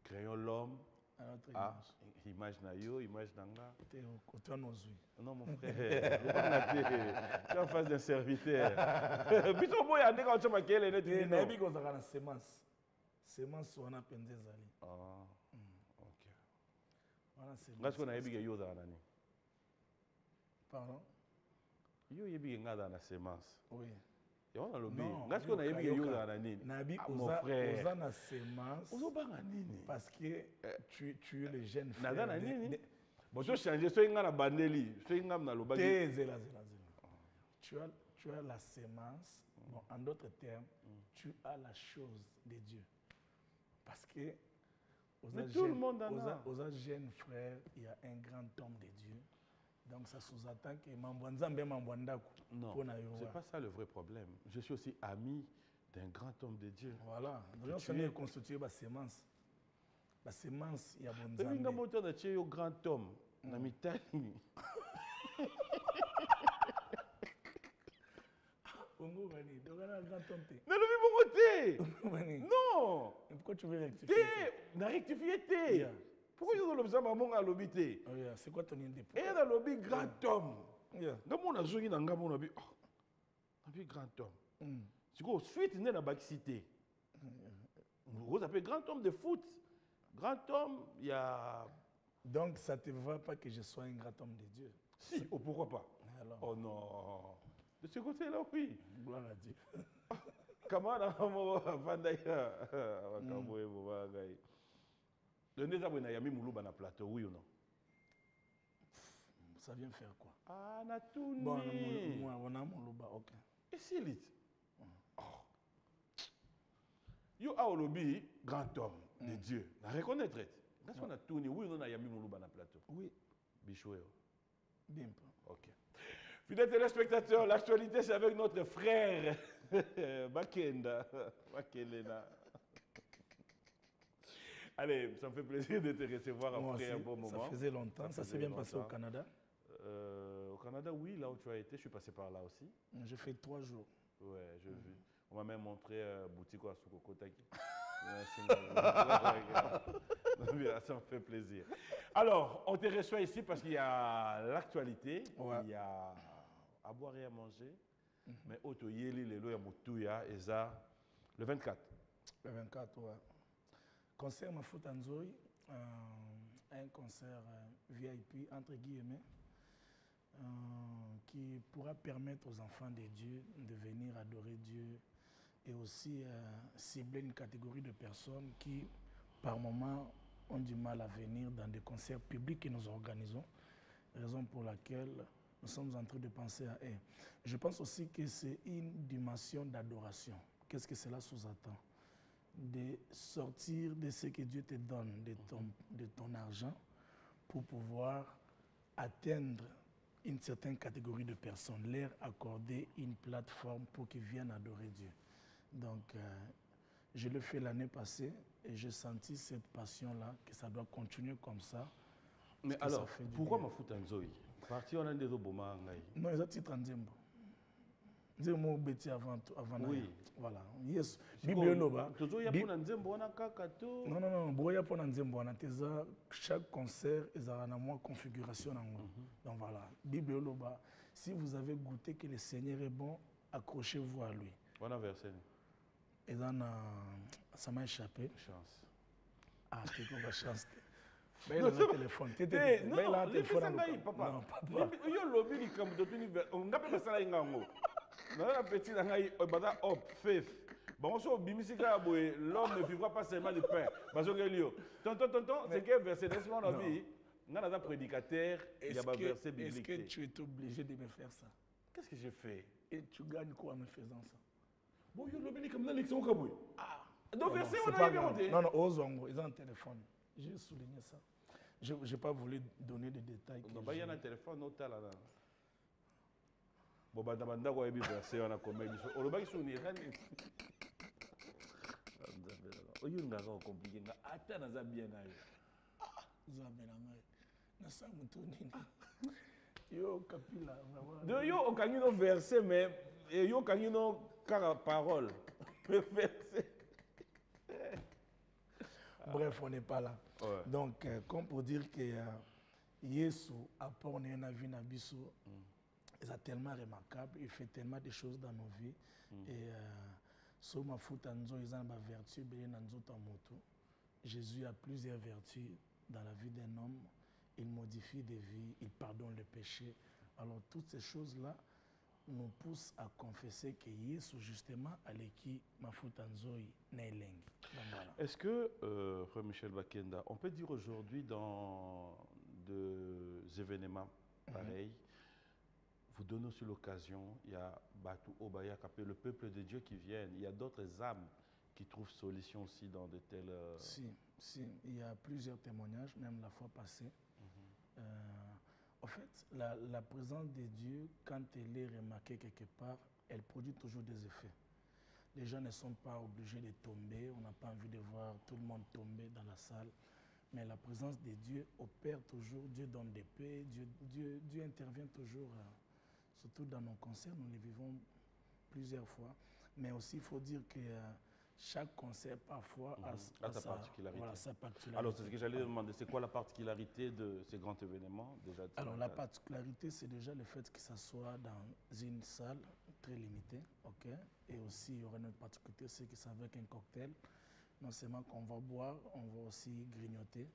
Créons l'homme Ah, image na yo, image nanga. Non, mon frère. Tu es en face d'un serviteur. Bito boy a déjà entendu quelle est notre na yebi kozaka na semence wana penza ezali. Ah. OK. Wana semence. Ngas ko na yebi ke yo za nani? Pardon? Yo yebi ke ngada na semence. Oui. Yo na lobi. Ngas ko na yebi ke yo za nani? Na bi oza na semence. Ozo banga nini? Parce que tu es le jeune frère. Nada na nini? Bon, tu changes so inga na bandeli, so inga na lobaki. Zela. Tu as la semence. Bon, en d'autres termes, tu as la chose de Dieu. Parce que tout le monde en a. Aux jeunes frères, il y a un grand homme de Dieu. Donc ça sous-attend que Mambouanzambe Mambouandaku. Non, ce n'est pas ça le vrai problème. Je suis aussi ami d'un grand homme de Dieu. Voilà. Donc on est constitué de semence. La semence, il y a bon Nzambe. Il y a un grand homme. Namitani. Bongo Bani, donc on a un grand homme. Non. Pourquoi tu veux rectifier? Tu as rectifié. Pourquoi tu as l'observé maman à l'obité? C'est quoi ton idée? Et dans le lobby grand homme. Dans mon azougi dans mon lobby. Un grand homme. C'est quoi suite n'est la cité. Vous appelez grand homme de foot. Grand homme, il y a. Donc ça ne te va pas que je sois un grand homme de Dieu? Si, pourquoi pas? Alors. Oh non. De ce côté-là, oui. Gloire à Dieu. Comment on va le Nézabou n'a yami Moulouba na plateau, oui ou non? Ça vient faire quoi? Ah, na tout bon, moi, on a Moulouba, ok. Et c'est lit. Yo a lobby grand homme de Dieu. La reconnaître. Est-ce qu'on a tout oui ou non na yami Moulouba na plateau? Oui. Bichoué. Bien. Ok. Fidèles téléspectateurs, l'actualité c'est avec notre frère Bakenda. Bakelena. Allez, ça me fait plaisir de te recevoir après un bon moment. Ça faisait longtemps. Ça s'est bien passé au Canada? Au Canada, oui, là où tu as été, je suis passé par là aussi. J'ai fait 3 jours. Ouais, j'ai vu. On m'a même montré boutique à Soukokotaki. Ça me fait plaisir. Alors, on te reçoit ici parce qu'il y a l'actualité, il y a à boire et à manger. Mais Oto Yeli, Lelo Yamutouya, et ça, le 24. Le 24, ouais. Concert Mafuta Nzoi, un concert VIP, entre guillemets, qui pourra permettre aux enfants de Dieu de venir adorer Dieu et aussi cibler une catégorie de personnes qui, par moment, ont du mal à venir dans des concerts publics que nous organisons, raison pour laquelle nous sommes en train de penser à eux. Je pense aussi que c'est une dimension d'adoration. Qu'est-ce que cela sous-entend? De sortir de ce que Dieu te donne, de ton argent, pour pouvoir atteindre une certaine catégorie de personnes, leur accorder une plateforme pour qu'ils viennent adorer Dieu. Donc, je l'ai fait l'année passée et j'ai senti cette passion-là, que ça doit continuer comme ça. Mais alors, pourquoi Mafuta Nzoi? Parti on a des oboma. Non, ils ont titre en Zembo. Zembo bêtis avant. Oui. Voilà. Yes. Bible Loba. Non, non. Boya pour Nzembo. Chaque concert, ils ont une configuration. Donc voilà. Bible Loba. Si vous avez goûté que le Seigneur est bon, accrochez-vous à lui. On a versé. Ça m'a échappé. Chance. Ah, c'est comme la chance. Mais il a un téléphone. Non, non, téléphone. Papa. Non, papa. Yo lobby ni comme d'autres univers. On n'a pas ça là ingango. Non, la petite nangai, bada hop, faith. Bon, on se bimisika boy, l'homme ne vivra pas seulement de pain. Parce que Lio. Tonton, c'est quel verset laisse-moi la vie. On a un prédicateur, il y a un verset biblique. Est-ce que tu es obligé de me faire ça? Qu'est-ce que j'ai fait? Et tu gagnes quoi en me faisant ça? Bon, yo lobby ni comme dans l'élection Kaboui. Ah. Donc verset on a bien monté. Non, Ozongo, ils ont un téléphone. J'ai souligné ça. Je n'ai pas voulu donner des détails. Non, il y a un téléphone au tal là. Bon, banda quoi, il y a verset on a comme ça. On le bâtit sur une erreur. Il y a un compliqué. Attends, on a bien allé. Yo kapila. De yo on gagne nos versets mais yo gagne nos paroles. Verset. Bref, on n'est pas là. Ouais. Donc, comme pour dire que Yesu, apport na vie na biso, c'est tellement remarquable, il fait tellement de choses dans nos vies. Et sur ma foot anzo, ils ont ma vertu, Jésus a plusieurs vertus dans la vie d'un homme. Il modifie des vies, il pardonne le péché. Alors, toutes ces choses-là nous poussent à confesser que Yesu, justement, a l'équipe ma foot anzo, n'est lengue. Est-ce que, Frère Michel Bakenda, on peut dire aujourd'hui dans des événements pareils, vous donnez aussi l'occasion, il y a Batou Obaya Kapé, le peuple de Dieu qui vient, il y a d'autres âmes qui trouvent solution aussi dans de tels... Si, il y a plusieurs témoignages, même la fois passée. En fait, la présence de Dieu, quand elle est remarquée quelque part, elle produit toujours des effets. Les gens ne sont pas obligés de tomber, on n'a pas envie de voir tout le monde tomber dans la salle. Mais la présence de Dieu opère toujours, Dieu donne des paix, Dieu intervient toujours, surtout dans nos concerts, nous les vivons plusieurs fois. Mais aussi, il faut dire que chaque concert, parfois, a sa particularité. Voilà, sa particularité. Alors, c'est ce que j'allais demander, c'est quoi la particularité de ces grands événements déjà? Alors, la particularité, c'est déjà le fait que ça soit dans une salle très limitée, ok? Et aussi, il y aura une autre particularité, c'est que c'est avec un cocktail. Non seulement qu'on va boire, on va aussi grignoter.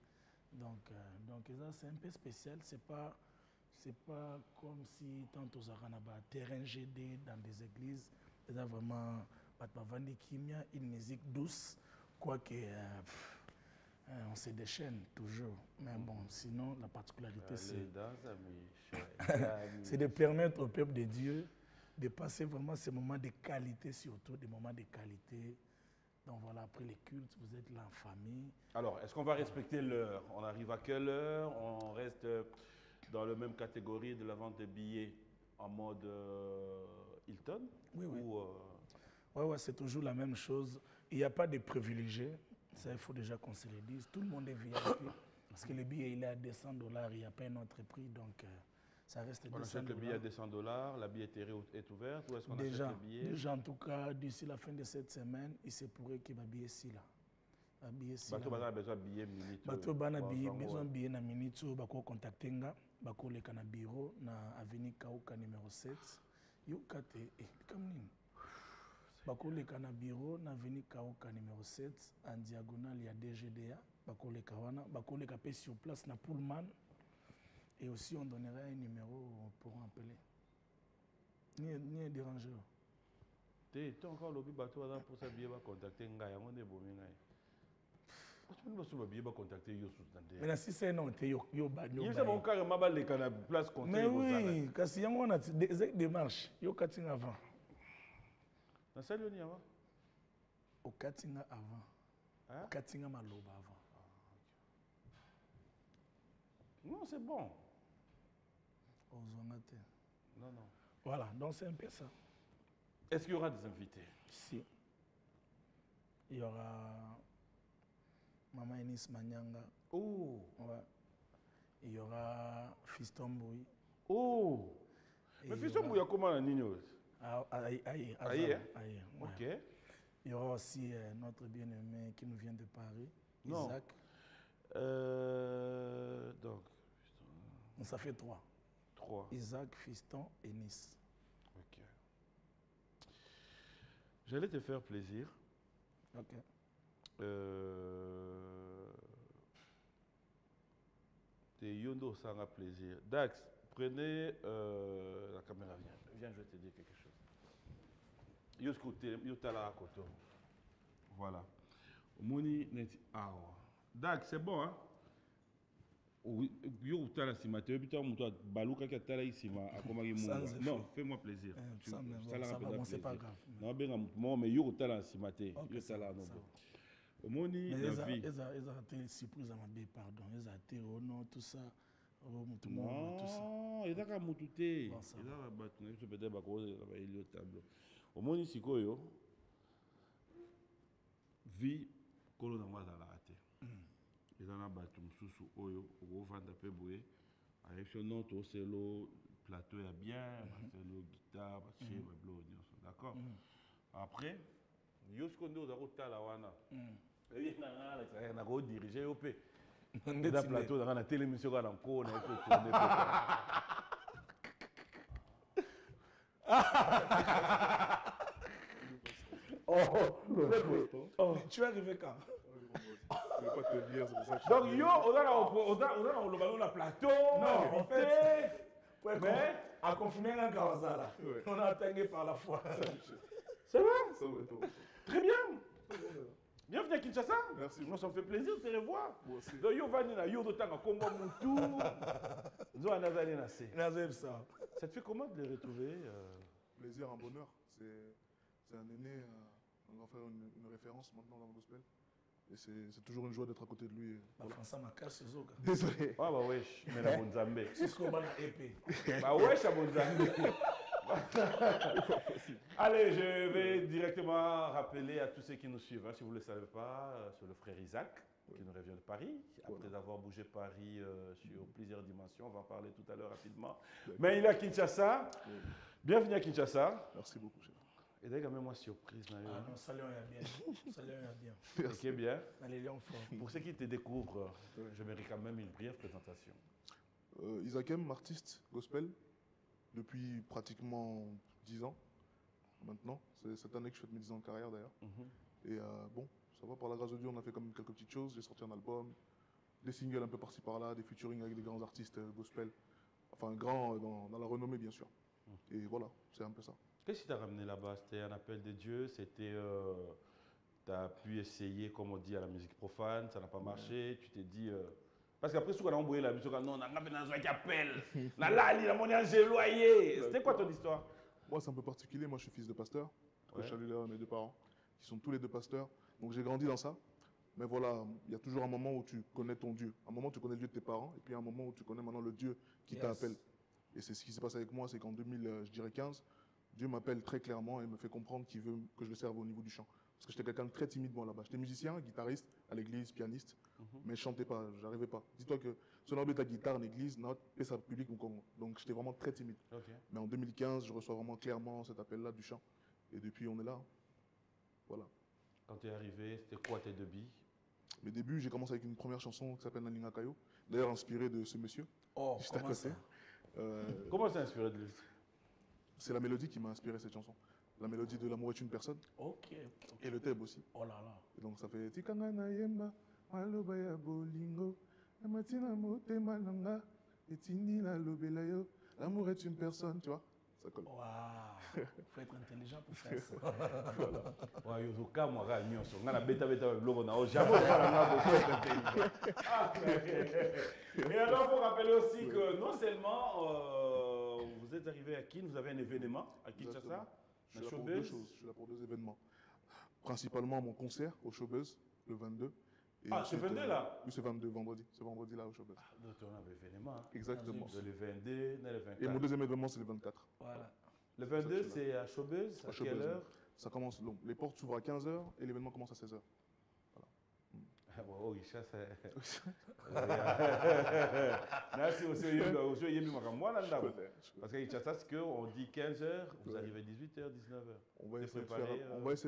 Donc ça, c'est un peu spécial. C'est pas comme si tant aux Aranaba, terrain GD dans des églises, c'est vraiment une musique douce, quoique on se déchaîne toujours. Mais bon, sinon, la particularité, c'est de permettre au peuple de Dieu de passer vraiment ces moments de qualité, surtout des moments de qualité. Donc voilà, après les cultes, vous êtes là en famille. Alors, est-ce qu'on va respecter l'heure? On arrive à quelle heure? On reste dans la même catégorie de la vente de billets en mode Hilton? Oui, oui. Ou, ouais, c'est toujours la même chose. Il n'y a pas de privilégiés. Ça, il faut déjà qu'on se le dise. Tout le monde est VIP. Parce que le billet, il est à $200. Il n'y a pas un autre prix. Donc, ça reste $200. On achète le billet à $200, la billetterie est ouverte, ou est-ce qu'on achète le billet? Déjà, en tout cas, d'ici la fin de cette semaine, il se pourrait qu'il y ait un billet ici. Bateau a besoin de billets minutes. Bateau a besoin de billets na minutes. Bako contacter nga, bako le kana bureau na avenue Kauka numéro 7. Yo kate comme nini. Bako le kana bureau na avenue Kauka numéro 7 en diagonale il y a DGDA. Bako le kawana, bako le kapé sur place na Pullman. Et aussi, on donnera un numéro pour appeler. Ni un dérangeur. Tu es encore lobby bateau pour ça billet va contacter Nga, on est bon Nga. Tu ne vas pas contacter Yosus Dande. Mais si c'est non, tu es yo ba. Il y a mon carrément mal les canaux place contre. Mais oui, parce qu'il y a on a des démarches. Yo katinga avant. Na salle ni avant. Au katinga avant. Au katinga maloba avant. Non, c'est bon. Non. Voilà, donc c'est un peu ça. Est-ce qu'il y aura des invités? Si. Il y aura Maman Enis Manyanga. Oh. Ouais. Il y aura Fiston Boui. Oh. Mais Fiston Boui, il y a comment à Nino? Aïe. Ok. Il y aura aussi notre bien-aimé qui nous vient de Paris, non. Isaac. Donc, ça fait 3. Isaac, Fiston et Nice. Ok. J'allais te faire plaisir. Ok. Yondo, ça a plaisir. Dax, prenez la caméra. Viens, je vais te dire quelque chose. Yotala Koto. Voilà. Moni Neti Awa. Dax, c'est bon, hein? Yo utala sima te bita muto baluka ki atala isima akomaki munga. Non, fais-moi plaisir. Ça va, c'est pas grave. Non, benga muto mais yo utala sima te, yo tala no. Omoni la vie. Ils ont été surprise à ma bé, pardon. Ils ont été au nom tout ça. Non, ils ont mutu te. Ils ont battu, je peux dire bako la il au tableau. Omoni sikoyo vie kolo na mwa la raté. Ils ont battu mususu oyo au vanda pe boye. Avec ce nom to c'est le plateau est bien, c'est le guitare, chez Weblo, d'accord. Après, yo ce qu'on doit au tala wana. Et na ko diriger au pe. Dans plateau, dans la télévision, dans le cours, on a fait tourner. Tu es arrivé quand? Je ne vais pas te dire, c'est pour ça que Donc, yo, on a plateau. Non, en fait, mais à confirmer un Kawasala, on a atteint par la foi. C'est vrai? Très bien. Bienvenue à Kinshasa. Merci. Moi, ça me fait plaisir de te revoir. Moi aussi. Donc, yo, vanina, yo, d'autant à Congo Moutou. Zo, anazali nase. Ça. Ça te fait comment de les retrouver Plaisir, un bonheur. C'est un aîné, on va faire une référence maintenant dans le gospel. Et c'est toujours une joie d'être à côté de lui. Voilà. Ça m'a cassé ce gars. Désolé. Ah, bah, wesh, mais la Bonzambe. C'est ce qu'on va épée. Bah, wesh, la Bonzambe. Allez, je vais directement rappeler à tous ceux qui nous suivent, si vous ne le savez pas, sur le frère Isaac, qui nous revient de Paris, après avoir bougé Paris sur plusieurs dimensions. On va en parler tout à l'heure rapidement. Mais il est à Kinshasa. Bienvenue à Kinshasa. Merci beaucoup, chef. Et d'ailleurs, même moi, surprise. Ah non, ça lui a bien. Ça lui a bien. Ok, bien. Allez, Léon fort. Pour ceux qui te découvrent, je mérite quand même une brève présentation. Isaac M, artiste gospel, depuis pratiquement 10 ans maintenant. C'est cette année que je fais mes 10 ans de carrière d'ailleurs. Et bon, ça va, par la grâce de Dieu, on a fait quand même quelques petites choses. J'ai sorti un album, des singles un peu par-ci par-là, des featuring avec des grands artistes gospel. Enfin, grands dans la renommée, bien sûr. Et voilà, c'est un peu ça. Qu'est-ce qui t'a ramené là-bas? C'était un appel de Dieu? C'était... tu as pu essayer, comme on dit, à la musique profane, ça n'a pas marché. Tu t'es dit... Parce qu'après, on a envoyé la musique, non, on a un qui appelle. C'était quoi ton histoire? Moi, c'est un peu particulier. Moi, je suis fils de pasteur. Je salue là mes deux parents, qui sont tous les deux pasteurs. Donc, j'ai grandi dans ça. Mais voilà, il y a toujours un moment où tu connais ton Dieu. Un moment où tu connais le Dieu de tes parents. Et puis, un moment où tu connais maintenant le Dieu qui t'appelle. Et c'est ce qui s'est passé avec moi. C'est qu'en 2015, Dieu m'appelle très clairement et me fait comprendre qu'il veut que je le serve au niveau du chant. Parce que j'étais quelqu'un de très timide moi là-bas. J'étais musicien, guitariste à l'église, pianiste, mais je chantais pas, j'arrivais pas. Dis-toi que si on avait ta guitare en église, non, c'est ça public au Congo. Donc j'étais vraiment très timide. Mais en 2015, je reçois vraiment clairement cet appel-là du chant. Et depuis, on est là. Voilà. Quand tu es arrivé, c'était quoi tes débuts? Mes débuts, j'ai commencé avec une première chanson qui s'appelle Nalinga Kayo, d'ailleurs inspirée de ce monsieur. Oh, juste à côté. Comment c'est inspiré de lui? C'est la mélodie qui m'a inspiré cette chanson. La mélodie de L'amour est une personne. Et le thème aussi. Oh là là. Et donc ça fait Tikanga na yemba, maloba ya bolingo, amatina motema nanga, etini la lobela yo, l'amour est une personne, tu vois. Ça colle. Waouh. Il faut être intelligent pour faire ça. Ouais, yo ka moi ga nyonso, ngana beta logo na o jamais pas na intelligent. Et alors, il faut rappeler aussi que non seulement vous êtes arrivé à Kin, vous avez un événement à Kinshasa. Je suis là pour deux choses, je suis là pour deux événements. Principalement mon concert au Showbuzz, le 22. Et c'est 22 là? Oui, c'est 22, vendredi. C'est vendredi là au Showbuzz. Ah, donc on a un événement. Hein. Exactement. Le 22, le 24. Et mon deuxième événement, c'est le 24. Voilà. Le 22, c'est à Showbuzz, à quelle heure? Ça commence, donc, les portes s'ouvrent à 15h et l'événement commence à 16h. Voilà. Ah bon, oh, ça c'est... Merci aussi, parce que Kinshasa, c'est qu'on dit 15h, vous arrivez à 18h, 19h. On va essayer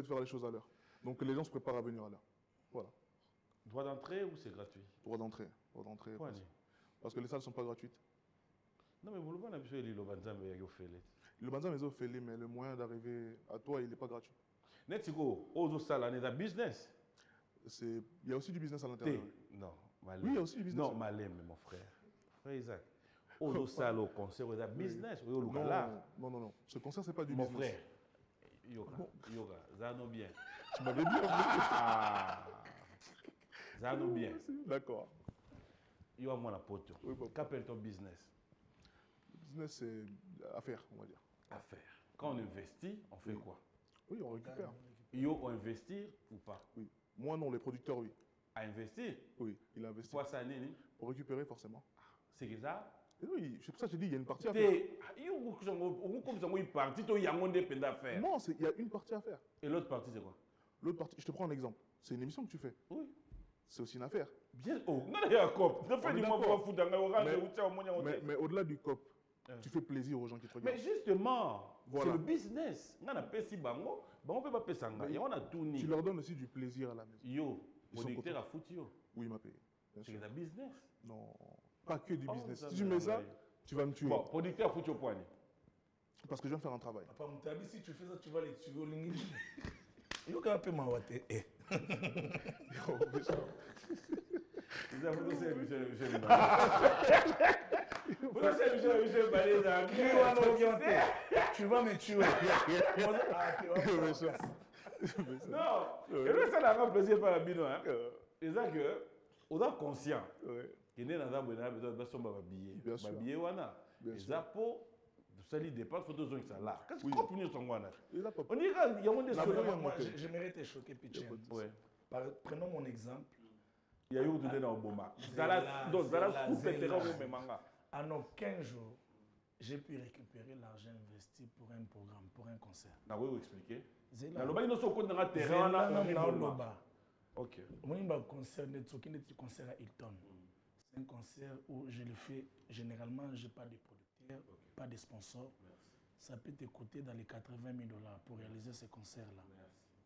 de faire les choses à l'heure. Donc les gens se préparent à venir à l'heure. Voilà. Droit d'entrée ou c'est gratuit? Droit d'entrée. Parce que les salles ne sont pas gratuites. Non, mais vous le voyez, monsieur, le Banzam est offert. Le Banzam est offert, mais le moyen d'arriver à toi, il n'est pas gratuit. Netiko, aux salles, on est dans business. Il y a aussi du business à l'intérieur. Non, Malem. Oui, il y a aussi du business. Non, Malem, mon frère. Frère Isaac. Aux salles, au concert, on est business. Non. Ce concert, ce n'est pas du business. Mon frère. Yoga, Zano bien. Tu m'avais dit Zano bien. D'accord. Yo a moi la pote. Qu'appelle ton business? Le business, c'est affaire, on va dire. Affaire. Quand on investit, on fait quoi? Oui, on récupère. Yo, on investit ou pas? Oui. Moi, non, les producteurs, oui. À investir? Oui, il a investi. Pour ça, Nini? Pour récupérer, forcément. C'est que ça? Oui, c'est pour ça que je te dis, il y a une partie à faire. Non, il y a une partie à faire. Et l'autre partie, c'est quoi? L'autre partie, je te prends un exemple. C'est une émission que tu fais. Oui. C'est aussi une affaire. Bien. Oh, non, il y a un cop. Mais au-delà du cop, tu fais plaisir aux gens qui te regardent. Mais justement, voilà. C'est le business. On a payé bango, on peut pas payer ça. On a tout ni. Tu leur donnes aussi du plaisir à la maison. Yo, producteur a foutu yo. Oui, il m'a payé. C'est un business. Non, pas que du Oh, business. ça Si tu mets ça, ouais. tu vas me tuer. Bon, producteur, faut que tu au point. Parce que je viens faire un travail. Papa Moutabi, si tu fais ça, tu vas les tuer au lingi. Il y a un peu ma watte. Tu vas me tuer. Non, et là, ça n'a pas plaisir par la bino. C'est ça que, on est conscient. Il y a des gens qui ont Bien sûr. billet. Et ça, pour ça, il dépend de deux ans que ça là. Qu'est-ce que tu continues ton guana? On dit qu'il y a des choses. J'aimerais te choquer, Pitchen. Prenons mon exemple. Il y a eu tout dans Obama. Donc, Zala coupe le terrain au manga. En aucun jour, j'ai pu récupérer l'argent investi pour un programme, pour un concert. Na vous expliquer. Zela. Le bain nous compte dans le terrain là. OK. Moi, il concert concert à Hilton. C'est un concert où je le fais généralement, j'ai pas de producteur, pas de sponsor. Ça peut te coûter dans les 80 000 $ pour réaliser ce concert-là.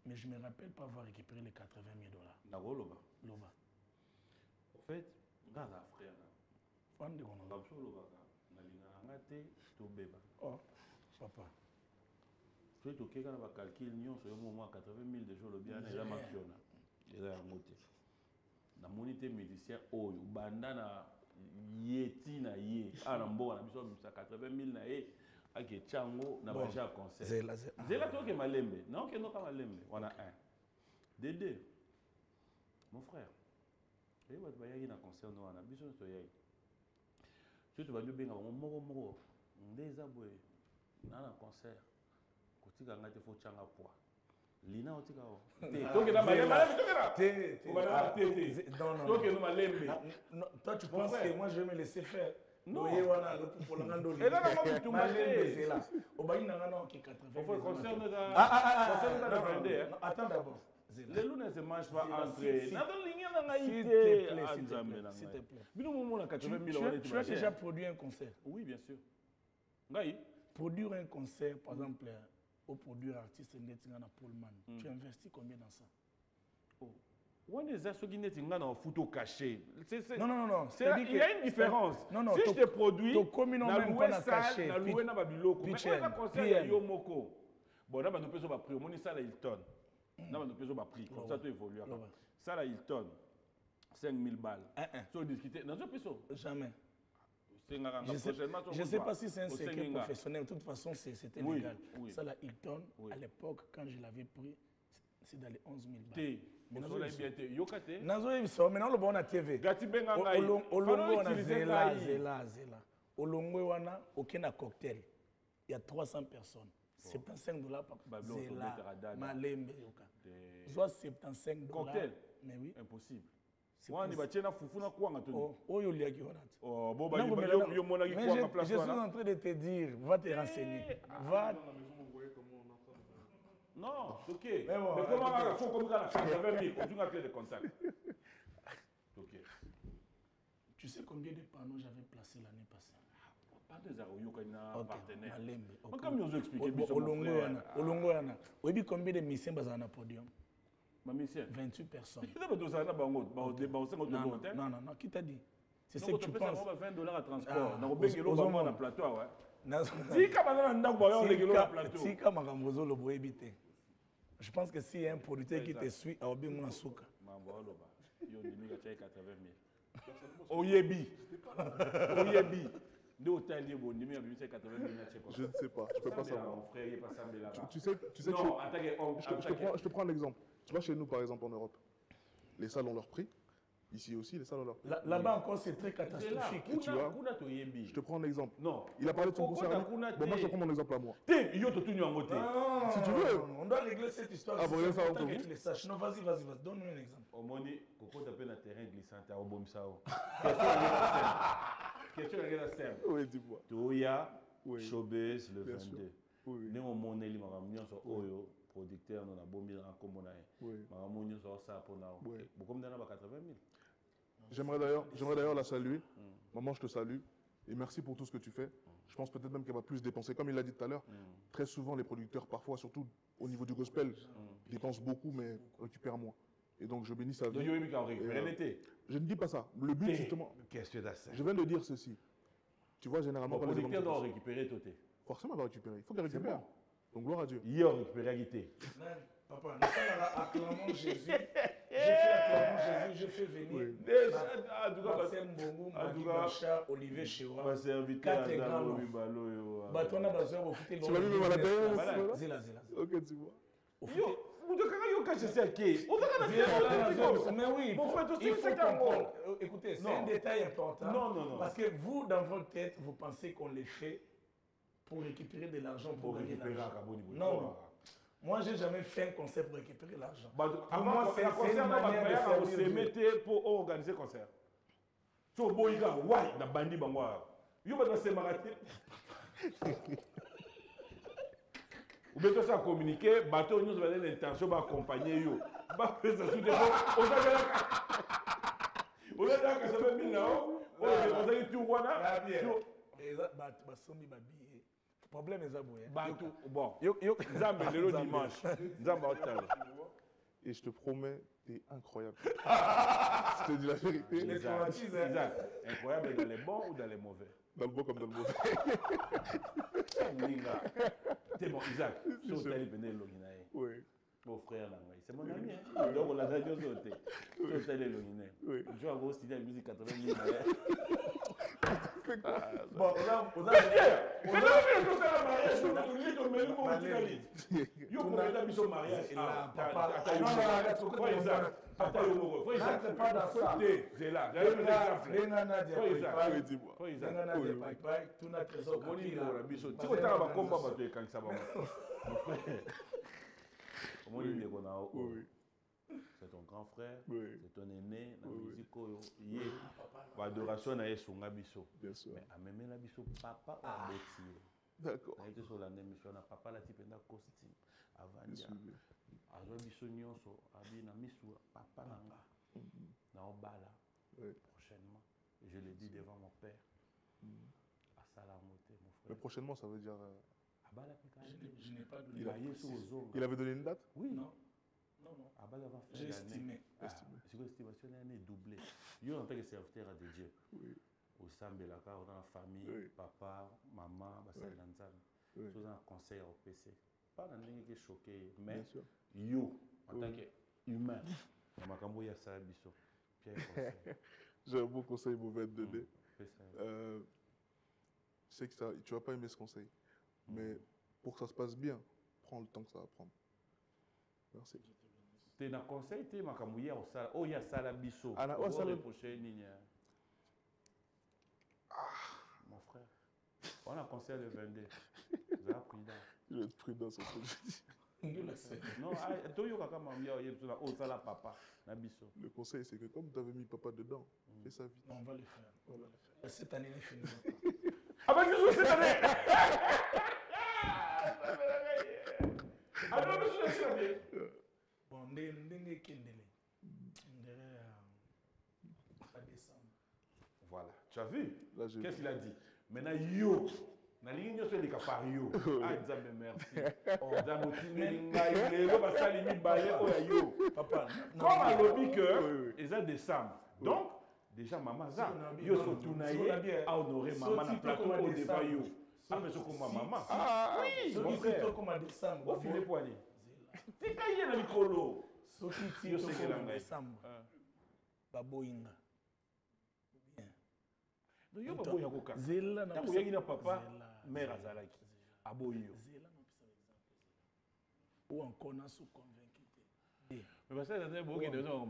Mais je ne me rappelle pas avoir récupéré les 80 000 $. D'accord, Loba. Loba. En fait, dans la frère, Fan de Gonon. Oh, papa. Tu es toqué quand on va calculer l'union sur un moment 80 000 de jours le bien et la maquiona. Et là, monté. La monité médicien, oh, bandana yeti na ye. Ah, n'ambo, on a besoin de 80 000 na ye. Ok, Tchango, n'a pas déjà concert. Zela, toi qui es malembe. Non, qui n'est pas malembe. On a un. De deux. Mon frère. Tu vas te un concert, on a besoin de toi. Tu vas te faire un moro. Des aboués. Dans un concert. Quand tu vas te faire Tchanga poids. Lina, tu vas te non. Toi, tu penses que moi, je vais me laisser faire. Non. Et là, attends d'abord. Les loups ne se mangent pas entre S'il te plaît. Tu as déjà produit un concert? Oui, bien sûr. Produire un concert, par exemple, au produire artiste Netingana Pullman, tu investis combien dans ça? On est à ce qui n'est pas en photo cachée. Non. Il y a une différence. Non, si je te produis, na loué salle, na loué na babiloko. Mais quand on conseille Yomoko, bon, là, nous faisons prix. On est ça, là, Hilton. Là, nous faisons prix. Comme ça, tu évolues. Ça, là, Hilton, 5 000 balles. Sur discuter. Non, je jamais. Je ne sais pas si c'est un secret professionnel. De toute façon, c'était légal. Ça, là, Hilton, à l'époque, quand je l'avais pris, c'est dans les 11 000 balles. Mais maintenant, le bon à TV. Olongo wana, aucun cocktail. Il y a 300 personnes. 75 $. Par Zela, Malembe, Yoka. Soit 75 $. Cocktail? Mais oui. Impossible. Moi, je suis en train de te dire, va te renseigner. Va. Non, ok. Mais comment on va faire comme ça, 80 000, on a clé de contact. Ok. Tu sais combien de panneaux j'avais placés l'année passée? Pas des partenaires. Comme nous expliquer, Olongoana. Vous avez combien de missions dans un podium? 28 personnes. Non, qui t'a dit? C'est ce que tu penses. $20 à transport. On a plateau. Je pense que s'il y a un producteur qui te suit, il y a un souka. Oyebi. Je ne sais pas, je ne peux pas savoir. Tu sais que je te prends un exemple. Tu vois, chez nous, par exemple, en Europe, les salles ont leur prix. Ici aussi, les salles ont leur prix. Là-bas encore, c'est très catastrophique. Tu vois, je te prends un exemple. Non. Il a parlé de son concert. Bon, moi, je te prends mon exemple à moi. Si tu veux. On doit régler cette histoire. Ah, bon, ça, on les saches. Non, vas-y. Donne-nous un exemple. Au moins, Coco t'appelle un terrain glissant à Obomsao. Question à la scène. Oui, dis-moi. Toya, Showbiz, le 22. Oui. Nous, on monnaie, on va sur Oyo, producteur, on a bombi dans un commonaire. Oui. On va monter sur ça pour nous. Beaucoup de 80 000. J'aimerais d'ailleurs la saluer. Maman, je te salue. Et merci pour tout ce que tu fais. Je pense peut-être même qu'elle va plus dépenser. Comme il l'a dit tout à l'heure, très souvent les producteurs, parfois, surtout au niveau du gospel, dépensent beaucoup mais récupèrent moins. Et donc, je bénis sa vie. Donc, il y a récupéré l'été. Je ne dis pas ça. Le but, justement. Qu'est-ce que tu as fait? Je viens de dire ceci. Tu vois, généralement, le producteur doit récupérer tout. Forcément, il va récupérer. Il faut qu'il récupère. Bon. Donc, gloire à Dieu. Il a récupéré l'été. Papa, nous sommes acclamant Jésus. J'ai fait acclamant Jésus, j'ai fait venir. Déjà, en tout cas, Marcel Mbongo, Madi Bacha, Olivier Chewa. Ma serviteur, quatre grands noms. Tu m'as mis même à l'intérieur. Zéla. Ok, tu vois. Mais oui, il faut comprendre. Écoutez, c'est un détail important. Non. Parce que vous, dans votre tête, vous pensez qu'on les fait pour récupérer de l'argent, pour gagner de l'argent. Non. Moi, je n'ai jamais fait un concert pour récupérer l'argent. Avant, c'est une manière de faire des métiers pour organiser le concert. Tu as beau y aller, ouais, na bandi bangwa. Yo ba se maraté. Ou bien ça communiquer, bateau nous avons l'intention d'accompagner yo. Ba faire ça tout de bon. On a là que ça veut bien là. On a dit tout voilà. Et ça ba sombi ba billet. Problème est aboué. Bon, yo Nzambe le dimanche. Nzambe hôtel. Et je te promets, t'es incroyable. Je te dis la vérité. Incroyable dans les bons ou dans les mauvais? Dans le bon comme dans le mauvais. C'est bon, Isaac. Si vous allez venir l'Oginaï. Oui. Mon frère, c'est mon ami. Donc on l'a déjà sauté. Si vous allez l'Oginaï. Oui. Je vais avoir aussi la musique 80 000. Bon, on a c'est ton grand frère, c'est ton aîné, la musique, l'adoration est sur Nabiso. Bien sûr. Mais à même Nabiso, papa a botti. D'accord. On a été sur la émission, papa la type de costume. Avant de dire, Azobiso Nyonso, Abina Misu, papa Nanga, Naobala, prochainement. Et je l'ai dit devant mon père, à Salamote, mon frère. Mais prochainement, ça veut dire. Je n'ai pas donné. Il avait donné une date? Oui. Non. J'ai estimé. C'est l'estimation est doublée. Il y a en tant que serviteur de Dieu. Au Sambelaka, dans la famille, papa, maman, c'est un conseil au PC. Pas dans le qui est choqué, mais yo, en tant qu'humain, il y a ça, j'ai un bon conseil mauvais de donner. Je sais que tu ne vas pas aimer ce conseil, mais pour que ça se passe bien, prends le temps que ça va prendre. Merci. Tu as un conseil, tu as un conseil au il y a ça la biso. Mon frère, on a un conseil de 22. Je vais être prudent sur ce que je dis. Non, papa. Le conseil, c'est que comme tu avais mis papa dedans, fais ça vite. On va le faire. Cette année est finie. Ah ben je joue cette année. Ah non, je suis cette année. Bon, ndenge kendele. Voilà, tu as vu? Qu'est-ce qu'il a dit? Maintenant, yo. Na ligne nyonso eleka par yo. Ah, Nzambe merci. Nzambe otindeli ngai lelo basali mibale oyo yo. Papa, comme alobi que eza décembre. Donc, déjà maman za yo sotuna ye a honorer maman na plateau au devant yo. Ah mais soko maman. Ah oui, mon frère comme décembre. Au filet poignet. Tika ye na mikolo. Soki ti yo sekela ngai décembre. Baboyinga. Donc yo baboya koka. Zela na koyaki papa. Mère Azalaki, Aboyo. Ou encore n'a sous convaincu. Mais parce que c'est beaucoup de gens qui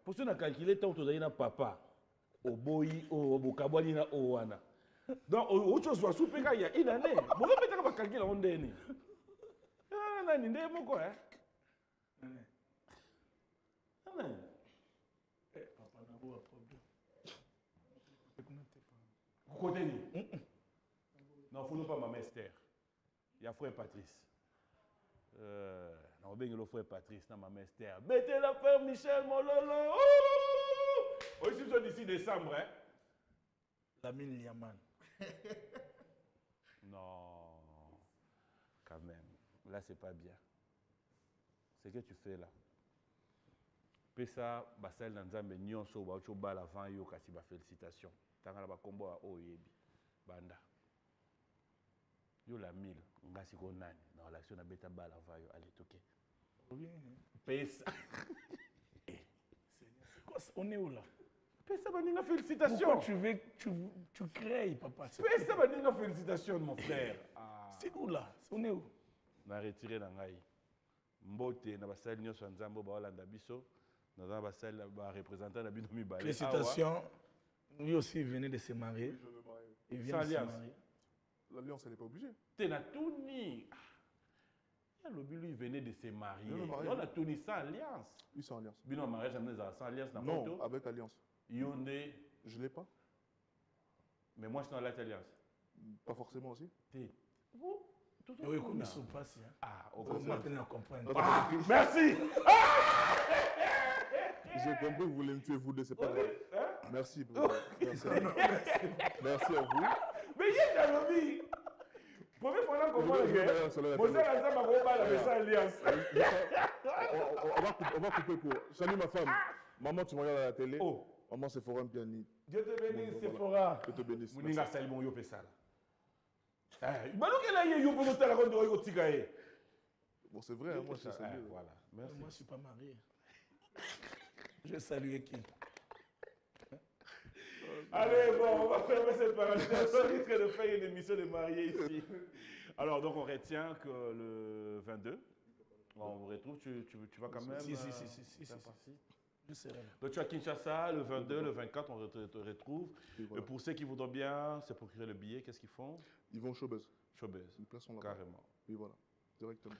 pour ça, on a calculé tant que tu as papa, Oboyi, Obokabwani, na Owana. Donc, autre chose soit soupe, il y a une année. Bon, on va calculer en année. Ah, non, non, non, quoi, hein? Papa n'a pas de problème. Vous connaissez? Non, il ne faut pas maman Esther. Il y a frère Patrice. Non, bien le frère Patrice, non, maman Esther. Mettez la frère Michel, mon lolo. Oh, ici, nous d'ici décembre, hein? La mine Liaman. Non, quand même. Là, c'est pas bien. Ce que tu fais là. pesa basali na nzambe nyonso ba ocho bala avant yo kasi ba félicitation tanga ba kombo a oyebi banda yo la 1000 ngasi ko nani na relation na beta bala avant yo allez toke pesa on est où là? pesa baninga félicitation. Pourquoi tu crées papa? Pesa baninga félicitation mon frère. C'est où là? On est où? Na retiré na ngai mbote na basali nyonso nzambo ba olanda biso na basali ba représentant na bino mibale. Félicitations. Lui aussi il venait de se marier. Il vient de se marier. L'alliance elle n'est pas obligée. T'es na touni. Lui il venait de se marier. On a tourné sans alliance. Oui, sans alliance. Bino mariage sans alliance. Non, avec alliance. Yonde. Je ne l'ai pas. Mais moi je suis dans l'alliance. Pas forcément aussi. Vous oui, comme ils sont passés. Ah, au contraire. Merci. J'ai compris que vous voulez me tuer vous deux, c'est pas grave. Merci. Merci à vous. Mais il y a un ami. Premier fois qu'on voit le gars, vous avez alliance. On va couper court. Salut ma femme. Maman, tu me regardes à la télé. Oh. Maman, Sephora Mpiani. Dieu te bénisse, Sephora. Dieu te bénisse. Mouninga Salmon Yopesala. Bon, c'est vrai, moi je salue. Voilà. Merci. Moi je ne suis pas marié. Je salue qui? Allez, bon, on va fermer cette parenthèse. On risque de faire une émission de mariés ici. Alors, donc, on retient que le 22, on vous retrouve. Tu vas quand même. Si. Je serai là. Donc, tu es à Kinshasa, le 22, le 24, on te retrouve. Voilà. Et pour ceux qui voudront bien se procurer le billet, qu'est-ce qu'ils font? Ils vont au Showbuzz. Showbuzz. Ils placent là-bas. Carrément. Oui, voilà. Directement.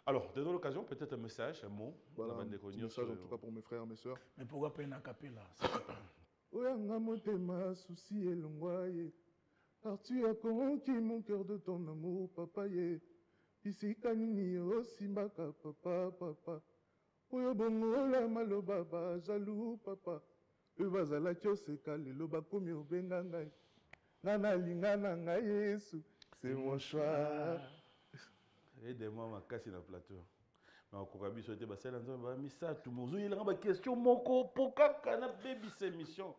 Alors, dès l'occasion, peut-être un message, un mot. Voilà, un message en tout cas pour mes frères et mes soeurs. Mais pourquoi pas une acapella? Oyanga motema souci elongwa ye. Car tu as conquis mon cœur de ton amour, papa ye. Bisika nini yo simbaka papa. Oyo bongo la maloba ba jaloux papa. Ebazala kyoseka lelo bakomi obenga ngai. Ngana lingana ngai Yesu, c'est mon choix. Aidez-moi ma casse dans le plateau. Mais on a biso te basel en train de misa tout mozo il a ba question moko pourquoi kana baby cette mission.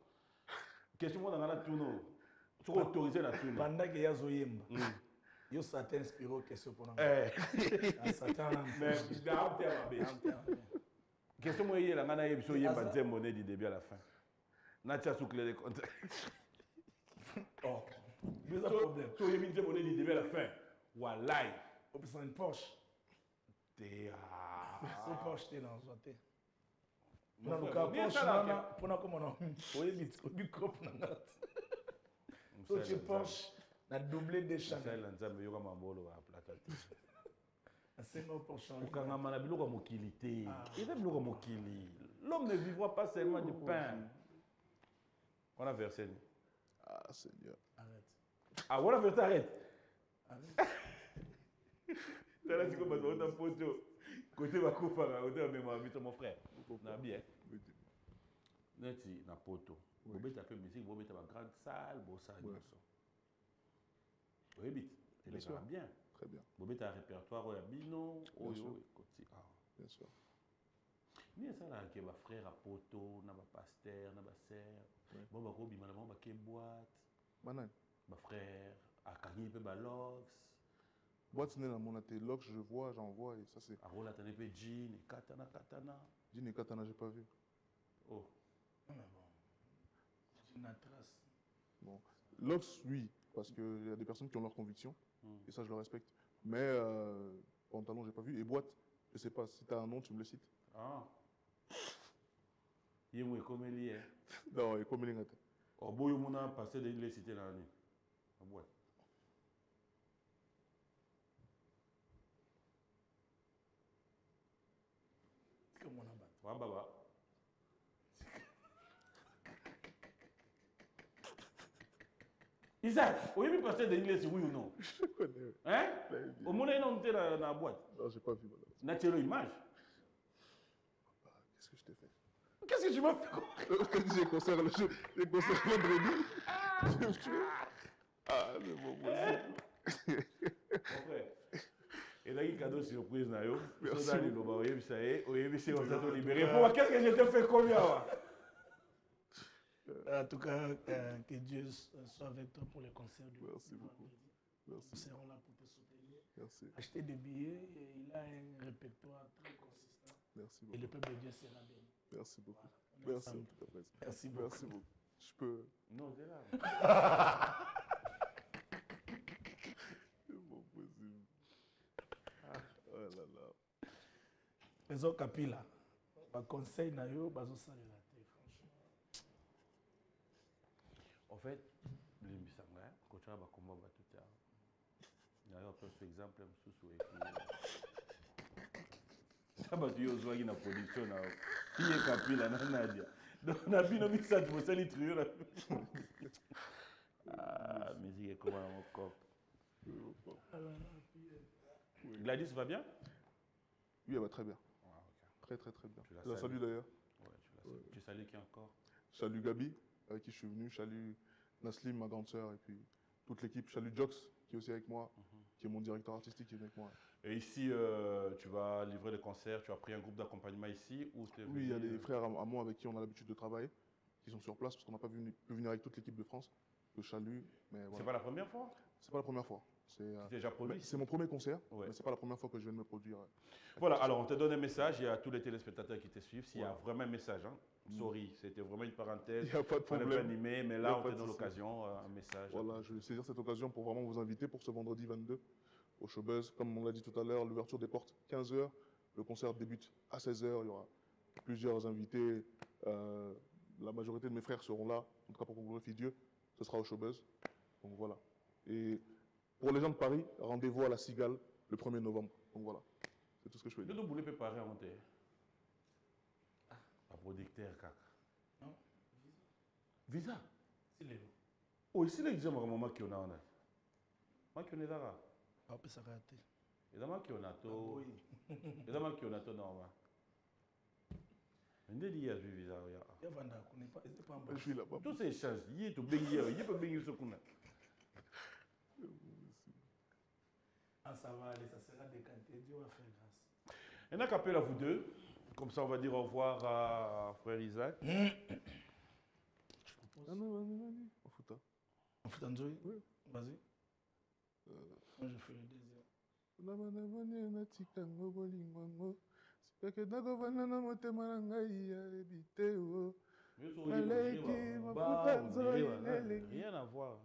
Question moi dans la tourno. Tu autoriser la tourno. Pendant que yazo yemba. Yo ça t'inspire aux questions pour nous. Satan mais dans terme. Question moi il a ngana yebiso yemba nzembo ne du début à la fin. Na tia sous clé de compte. Oh. Mais pas problème. Tu yebi nzembo ne du début à la fin. Wallahi. On peut faire une Porsche. C'est une Porsche, t'es dans le thé. Non, le cas Porsche, pour nous, comme on a oui, micro pour nous. Donc, tu Porsche, on a doublé des champs. C'est l'ensemble, il y a un mambolo à plata. C'est nos Porsche. Quand on a biloko mokilité, il aime biloko mokili. L'homme ne vivra pas seulement du pain. On a versé. Ah, Seigneur. Arrête. Ah, on a versé, arrête. Arrête. Là, c'est comme on a un poteau. Côté ma coupe, côté ma mémoire, mon frère. Na bien. Neti na poto. Vous mettez un peu de musique, vous mettez ma grande salle, vous ça nous ça. Oui, vite. C'est bien. Très bien. Vous mettez un répertoire au bino, au côté. Bien sûr. Mais ça là que ma frère à poto, na ma pasteur, na ma sœur. Bon ba ko bima na ba ke boîte. Banane. Ma frère à Kagni pe ba lox. Boîte n'est dans mon athée. Lox, je vois, j'envoie et ça c'est. Arola t'as des jeans, katana. Jean et katana, j'ai pas vu. Oh. Non mais bon. Jean à trace. Bon. Lox, oui, parce qu'il y a des personnes qui ont leurs convictions et ça je le respecte. Mais pantalon, j'ai pas vu. Et boîte, je sais pas. Si tu as un nom, tu me le cites. Ah. Il est comme il est. Non, il est comme il est. Oh, boy, on a passé de les citer dans la nuit. La boîte. Comment on a battu? Ouais, baba. Isaac, vous avez passé de l'anglais, oui ou non? Je connais. Hein? Au moins, il y a dans la boîte. Non, j'ai pas vu. Naturelle image. Qu'est-ce que je t'ai fait? Qu'est-ce que tu m'as fait? J'ai concert vendredi. Ah, c'est bon. Mon frère. Et là, il y a un cadeau surprise. Merci. Qu'est-ce que je te fais combien? En tout cas, que Dieu soit avec toi pour les concerts du Merci beaucoup. Merci. Nous serons là pour te soutenir. Merci. Acheter des billets, et il a un répertoire très consistant. Merci Et beaucoup. le peuple de Dieu sera béni. Merci beaucoup. Voilà, Merci. ensemble. Merci beaucoup. Merci beaucoup. Je peux. Non, c'est là. C'est pas possible. Oh là là. Les autres capilla, par conseil, nayo, bazo saler la terre, franchement. En fait, l'Imbisanga, quand tu as un combat, tu as un exemple, ça va tu as une production, il y a capilla, Nadia. Donc, on a vu nos mixages pour ça, les trio. Ah, musique est comme un cop. Gladys va bien? Oui, elle va très bien. Ah, okay. Très, très, très bien. Tu la Je la salues. salue d'ailleurs. Ouais, tu salues qui encore? Je salue Gabi, avec qui je suis venu. Je salue Naslim, ma grande sœur, et puis toute l'équipe. Je salue Jox, qui est aussi avec moi, qui est mon directeur artistique, qui est avec moi. Et ici, tu vas livrer des concerts, tu as pris un groupe d'accompagnement ici ou Oui, il y a des frères à moi avec qui on a l'habitude de travailler, qui sont sur place, parce qu'on n'a pas pu venir avec toute l'équipe de France, que je salue. Mais voilà. C'est pas la première fois? C'est pas la première fois. C'est déjà produit? C'est mon premier concert, ouais. Mais c'est pas la première fois que je viens de me produire. Voilà, alors on te donne un message, il y a tous les téléspectateurs qui te suivent, s'il y a vraiment un message, hein. Sorry, c'était vraiment une parenthèse. Il n'y a pas de problème. Animé, mais là, on te donne l'occasion, un message. Voilà, je vais saisir cette occasion pour vraiment vous inviter pour ce vendredi 22 au Showbuzz. Comme on l'a dit tout à l'heure, l'ouverture des portes 15h, le concert débute à 16h, il y aura plusieurs invités. La majorité de mes frères seront là, en tout cas pour qu'on glorifie Dieu, ce sera au Showbuzz. Donc voilà. Et pour les gens de Paris, rendez-vous à la Cigale le 1er novembre. Donc voilà, c'est tout ce que je peux dire. Vous voulez préparer à monter? Pas producteur, caca. Non. Visa? C'est le. Oh, ici, les gens, maman qui on a. Moi qui on est là. Pas peut ça rater. Et d'abord qui on a tout. Et d'abord qui on a tout normal. Mais il y a du visa. Il y a Vanda, on n'est pas. Je suis là-bas. Tous ces chances, il y a tout bégué, il y a pas bégué ce qu'on a. Ah, ça va aller, ça sera décanté. Dieu va faire grâce. Un acapella à vous deux. Comme ça, on va dire au revoir à frère Isaac. Je propose. En foot. En foot, Nzoï? Oui. Vas-y. Moi, je fais le désir. Rien à voir.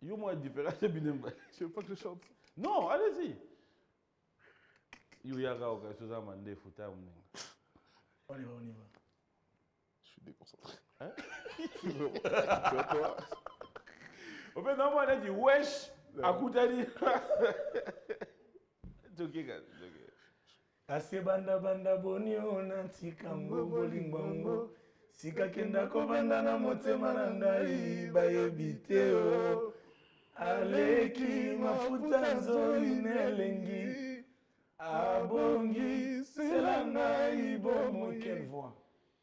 Yo, moi, différent, c'est bien. Je veux pas que je chante. Non, allez-y. Yo, yaga, ok, c'est ça, man, des foutas. On y va, on y va. Je suis déconcentré. Hein? En fait, non, moi, on a dit wesh, à Koutani. C'est ok, gars. Ase banda banda boni ona tikango bolingwango sika kenda ko banda na motema na ngai bayebite o aleki mafuta nzoi nelengi abongi sela ngai bomo. Quelle voix!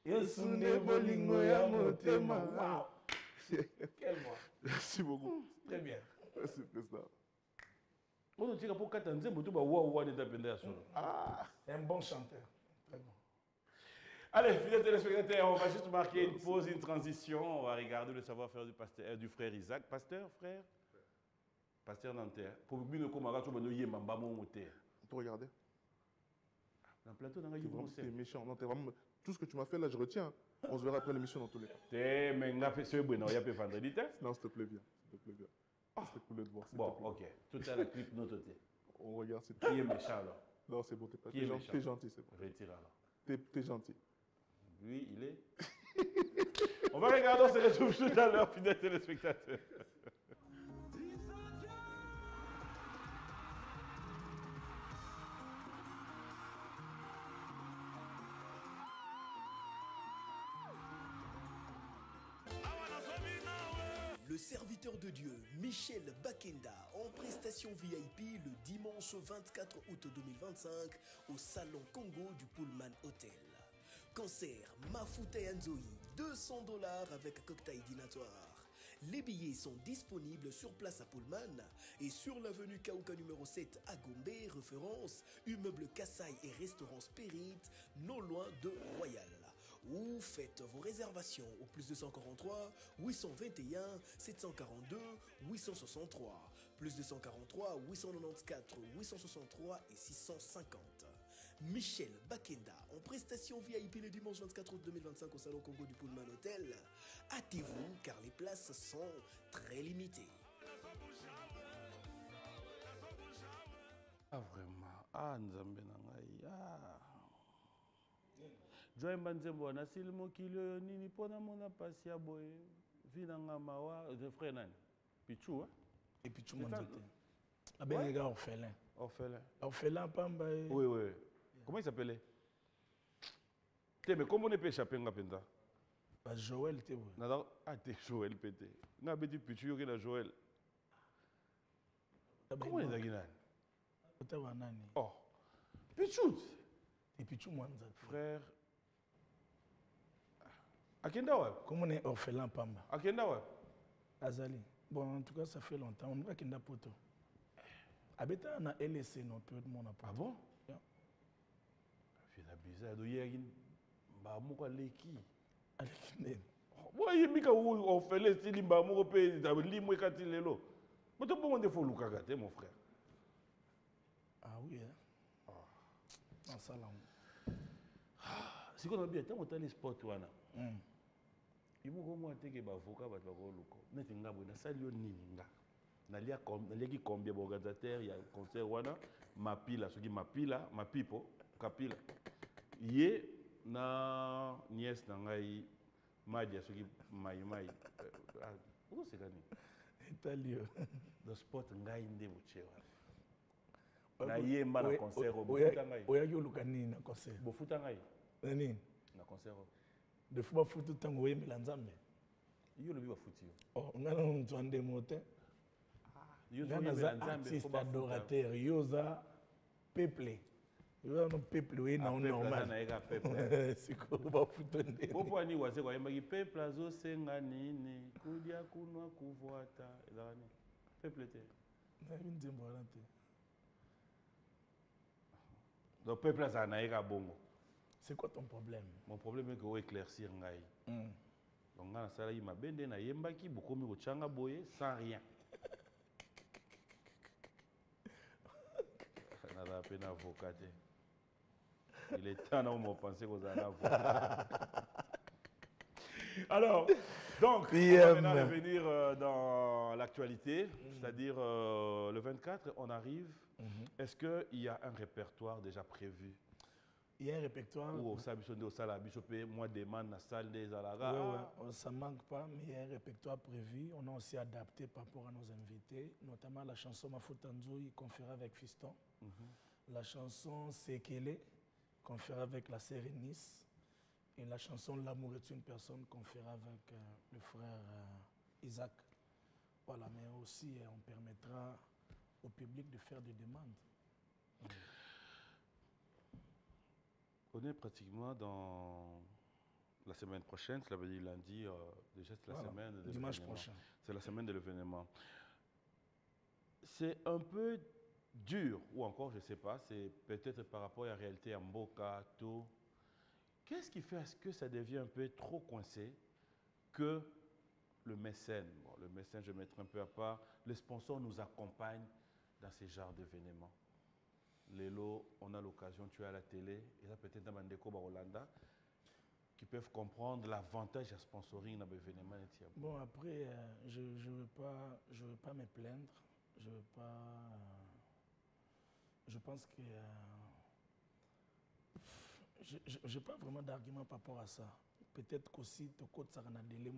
Yesu nde bolingo ya motema. Wow! Quelle voix! Merci beaucoup. Très bien. Merci, président. On tire pour 4 ans, un bon chanteur. Très bon. Allez, fidèles téléspectateurs, on va juste marquer une pause, une transition. On va regarder le savoir-faire du frère Isaac. Pasteur, frère? Pasteur Nanterre. Pour bien le commander, on peut regarder. Dans le plateau, t'es méchant. Non, vraiment... Tout ce que tu m'as fait là, je retiens. On se verra après l'émission dans tous les cas. Non, s'il te plaît, viens. S'il te plaît, viens. C'est cool de te voir. Bon, ok. Tout à la clip noté. On regarde. Qui est méchant alors? Non, c'est bon, t'es gentil, c'est bon. Retire alors. T'es gentil. Lui, il est. On va regarder, on se retrouve tout à l'heure, fidèles téléspectateurs. Le serviteur de Dieu, Michel Bakenda, en prestation VIP le dimanche 24 août 2025 au Salon Congo du Pullman Hotel. Concert Mafuta Nzoï, $200 avec cocktail dînatoire. Les billets sont disponibles sur place à Pullman et sur l'avenue Kauka numéro 7 à Gombe, référence immeuble Kassai et restaurant Spirit, non loin de Royal. Ou faites vos réservations au plus 243 821 742 863, plus 243 894 863 et 650. Michel Bakenda en prestation VIP le dimanche 24 août 2025 au Salon Congo du Pullman Hotel. Hâtez-vous car les places sont très limitées. Ah vraiment, ah nzambe na ngai, ah. Joy Mbanzembo na silmo kilo nini pona mona pasi ya boye. Vina nga mawa, de frère nani? Pichou, hein? Et Pichou Manzate. Ah ben les gars, orphelin. Orphelin. Orphelin, Pamba. Oui, oui. Comment il s'appelait? Mais comment on peut échapper à Penda? Bah Joël, t'es bon. Ah, t'es Joël, pété. N'a pas dit Pichou, il y a Joël. Comment il y a Oh, Pichou. Et Pichou Manzate. Frère. Akendawa. Comment on est orphelin, Pamba? Akendawa. Azali. Bon, en tout cas, ça fait longtemps. On va Kenda Poto. Abeta na LSC, non, peu de monde à Poto. Ah bon? C'est bizarre. Il y a une bamuka leki. Aleki. Moi, il y a mika où on fait les styles bamuka pe limwe katilelo. Mais tu peux me faire le kagate, mon frère. Ah oui, hein? En salam. Si on a bien, tu as les sports, tu as. Il faut que moi, tu aies un avocat, tu as un loco. Mais tu as un salio ninga. Il y a combien d'organisateurs, il y a un concert, ma pile, ce qui ma pile, ma pipo, kapila. Yé na nièce nangai madia ce qui mai. Pourquoi c'est gagné? Italien. Le sport ngai ndé buchewa. Na yé mba na concert au bofuta ngai. Oya yo lukani na concert. Bofuta ngai. Nani? Na concert. De fois futu tango yé melanzambe. Yo le bi bafuti yo. Oh, ngana nzwande mote. Yo zo melanzambe artiste adorateur yoza peuple. Yo no peuple we na normal. Na ega peuple. Siko bafutonde. Bopo ani wase kwa yemba ki peuple azo senga nini kudia kunwa kuvuata ezani. Peuple te. Na binzembo alante. Donc peuple ça na ega bongo. C'est quoi ton problème? Mon problème est que on éclaircir ngai. Donc ngana sala yima bende na yemba ki bokomi ko changa boye sans rien. On a peine avocat. Il est temps de penser qu'on a un avocat. Alors, donc, on va maintenant revenir dans l'actualité, c'est-à-dire le 24, on arrive. Est-ce qu'il y a un répertoire déjà prévu? Il y a un répertoire. Ou au Salabisopé, moi, demande la salle des Alagas. Oui, ça ne manque pas, mais il y a un répertoire prévu. On a aussi adapté par rapport à nos invités, notamment la chanson Mafutanzoui qu'on fera avec Fiston. La chanson Sekele qu'on fera avec la série Nice. Et la chanson L'amour est une personne qu'on fera avec le frère Isaac. Voilà, mais aussi on permettra au public de faire des demandes. On est pratiquement dans la semaine prochaine, cela veut dire lundi, déjà c'est la semaine de l'événement. Dimanche prochain. C'est la semaine de l'événement. C'est un peu dur, ou encore, je ne sais pas, c'est peut-être par rapport à la réalité à Mboka, tout. Qu'est-ce qui fait que ça devient un peu trop coincé que le mécène, bon, le mécène, je vais mettre un peu à part, les sponsors nous accompagnent dans ces genres d'événements. Lélo, on a l'occasion, tu es à la télé, et là peut-être dans Mandeko Barolanda, qui peuvent comprendre l'avantage à sponsoring dans l'événement. Bon, après, je ne veux pas me plaindre, je veux pas... je pense que... je n'ai pas vraiment d'argument par rapport à ça. Peut-être qu'aussi, tu as un délai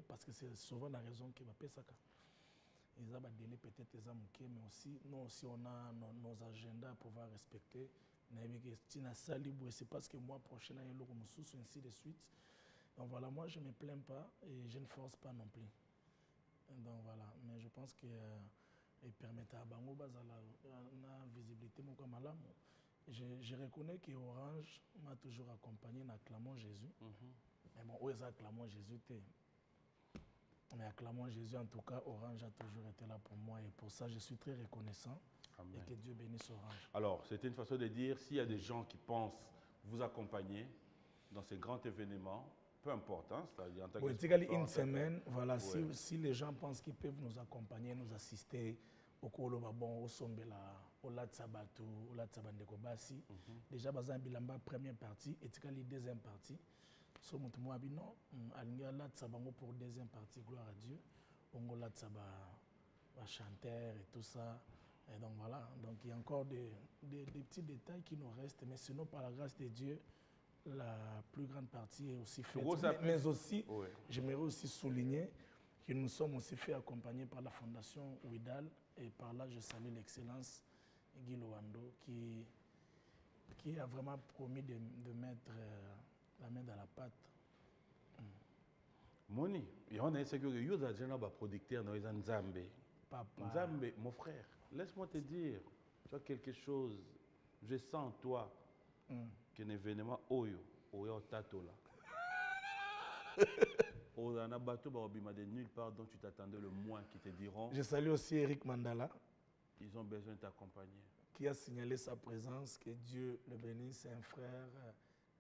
parce que c'est souvent la raison qui va payer ça. Ils ont des délais peut-être mais aussi, nous aussi on a nos agendas à pouvoir respecter. C'est parce que moi, prochain, il y a le ainsi de suite. Donc voilà, moi je ne me plains pas et je ne force pas non plus. Donc voilà, mais je pense que il permet à Bango la visibilité. Je reconnais que Orange m'a toujours accompagné dans Clamon Jésus. Mais bon, où est-ce que Clamon Jésus? Mais acclamons Jésus, en tout cas, Orange a toujours été là pour moi et pour ça, je suis très reconnaissant. Amen. Et que Dieu bénisse Orange. Alors, c'était une façon de dire, s'il y a des gens qui pensent vous accompagner dans ces grands événements, peu importe, hein, c'est-à-dire en tant que une semaine, voilà, ouais. si les gens pensent qu'ils peuvent nous accompagner, nous assister au Koloba bon, au Sombela, au Latsabatu, au Latsabandeko Bassi, déjà, bazan bilamba première partie, et la deuxième partie. So mutumu abino alinga Latsabango pour deuxième partie, gloire à Dieu. Ongo Latsaba chanteur et tout ça. Et donc voilà, donc il y a encore des petits détails qui nous restent, mais sinon par la grâce de Dieu, la plus grande partie est aussi faite. Mais aussi, ouais. J'aimerais aussi souligner que nous sommes aussi fait accompagner par la Fondation Ouidal, et par là je salue l'excellence Guy Loando qui a vraiment promis de mettre la main dans la pâte. Moni, il y a un producteur dans les Nzambe. Papa. Nzambe, mon frère, laisse-moi te dire, tu as quelque chose, je sens en toi qu'un événement Oyo Tato là. Ozana Bato Barobima de nulle part dont tu t'attendais le moins qui te diront. Je salue aussi Eric Mandala. Ils ont besoin de t'accompagner. Qui a signalé sa présence, que Dieu le bénisse, c'est un frère,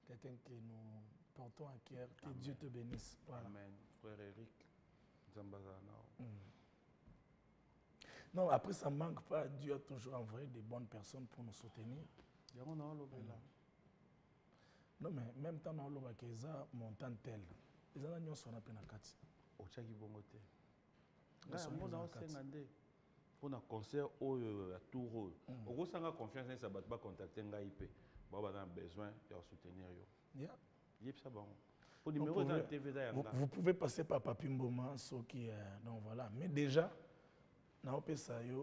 quelqu'un que nous portons à cœur, que Dieu te bénisse. Voilà. Amen. Frère Eric Zambazana. Non, après ça ne manque pas, Dieu a toujours envoyé des bonnes personnes pour nous soutenir. Non, mais même temps, on a un montant tel. Les gens sont en peine à 4. Pour un concert à Touro, on a confiance dans ça, va contacter un IP. On a besoin de soutenir. Vous pouvez passer par Papi Mboma, donc voilà. Mais déjà, on a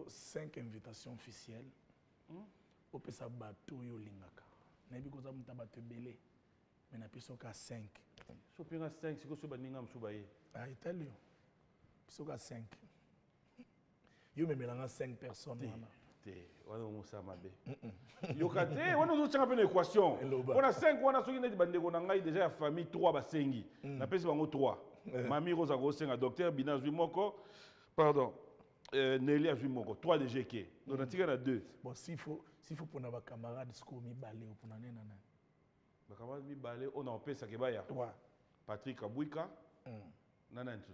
5 invitations officielles. On peut ça bateau yo lingaka. Na bi ko za muta bateau belé. Mais na piso ka 5. So pinga 5 siko so baninga msubaye. Ah italio. Piso ka 5. Yo memelanga 5 personnes wana. Wana musama be. Yo kate wana zo changa pe na équation. On a 5 wana soki na bandeko na ngai déjà ya famille 3 basengi. Na pesi bango 3. Mami Rosa ko senga docteur Binazwi moko. Pardon. Nelly a joué mon 3 de GK. Donc, on a 2. Bon, s'il faut pour nos camarades, ce qu'on a balé, pour nous nana. Les camarades mi balé, on a un peu ça qui va y avoir. Patrick Abouika. Nana tous.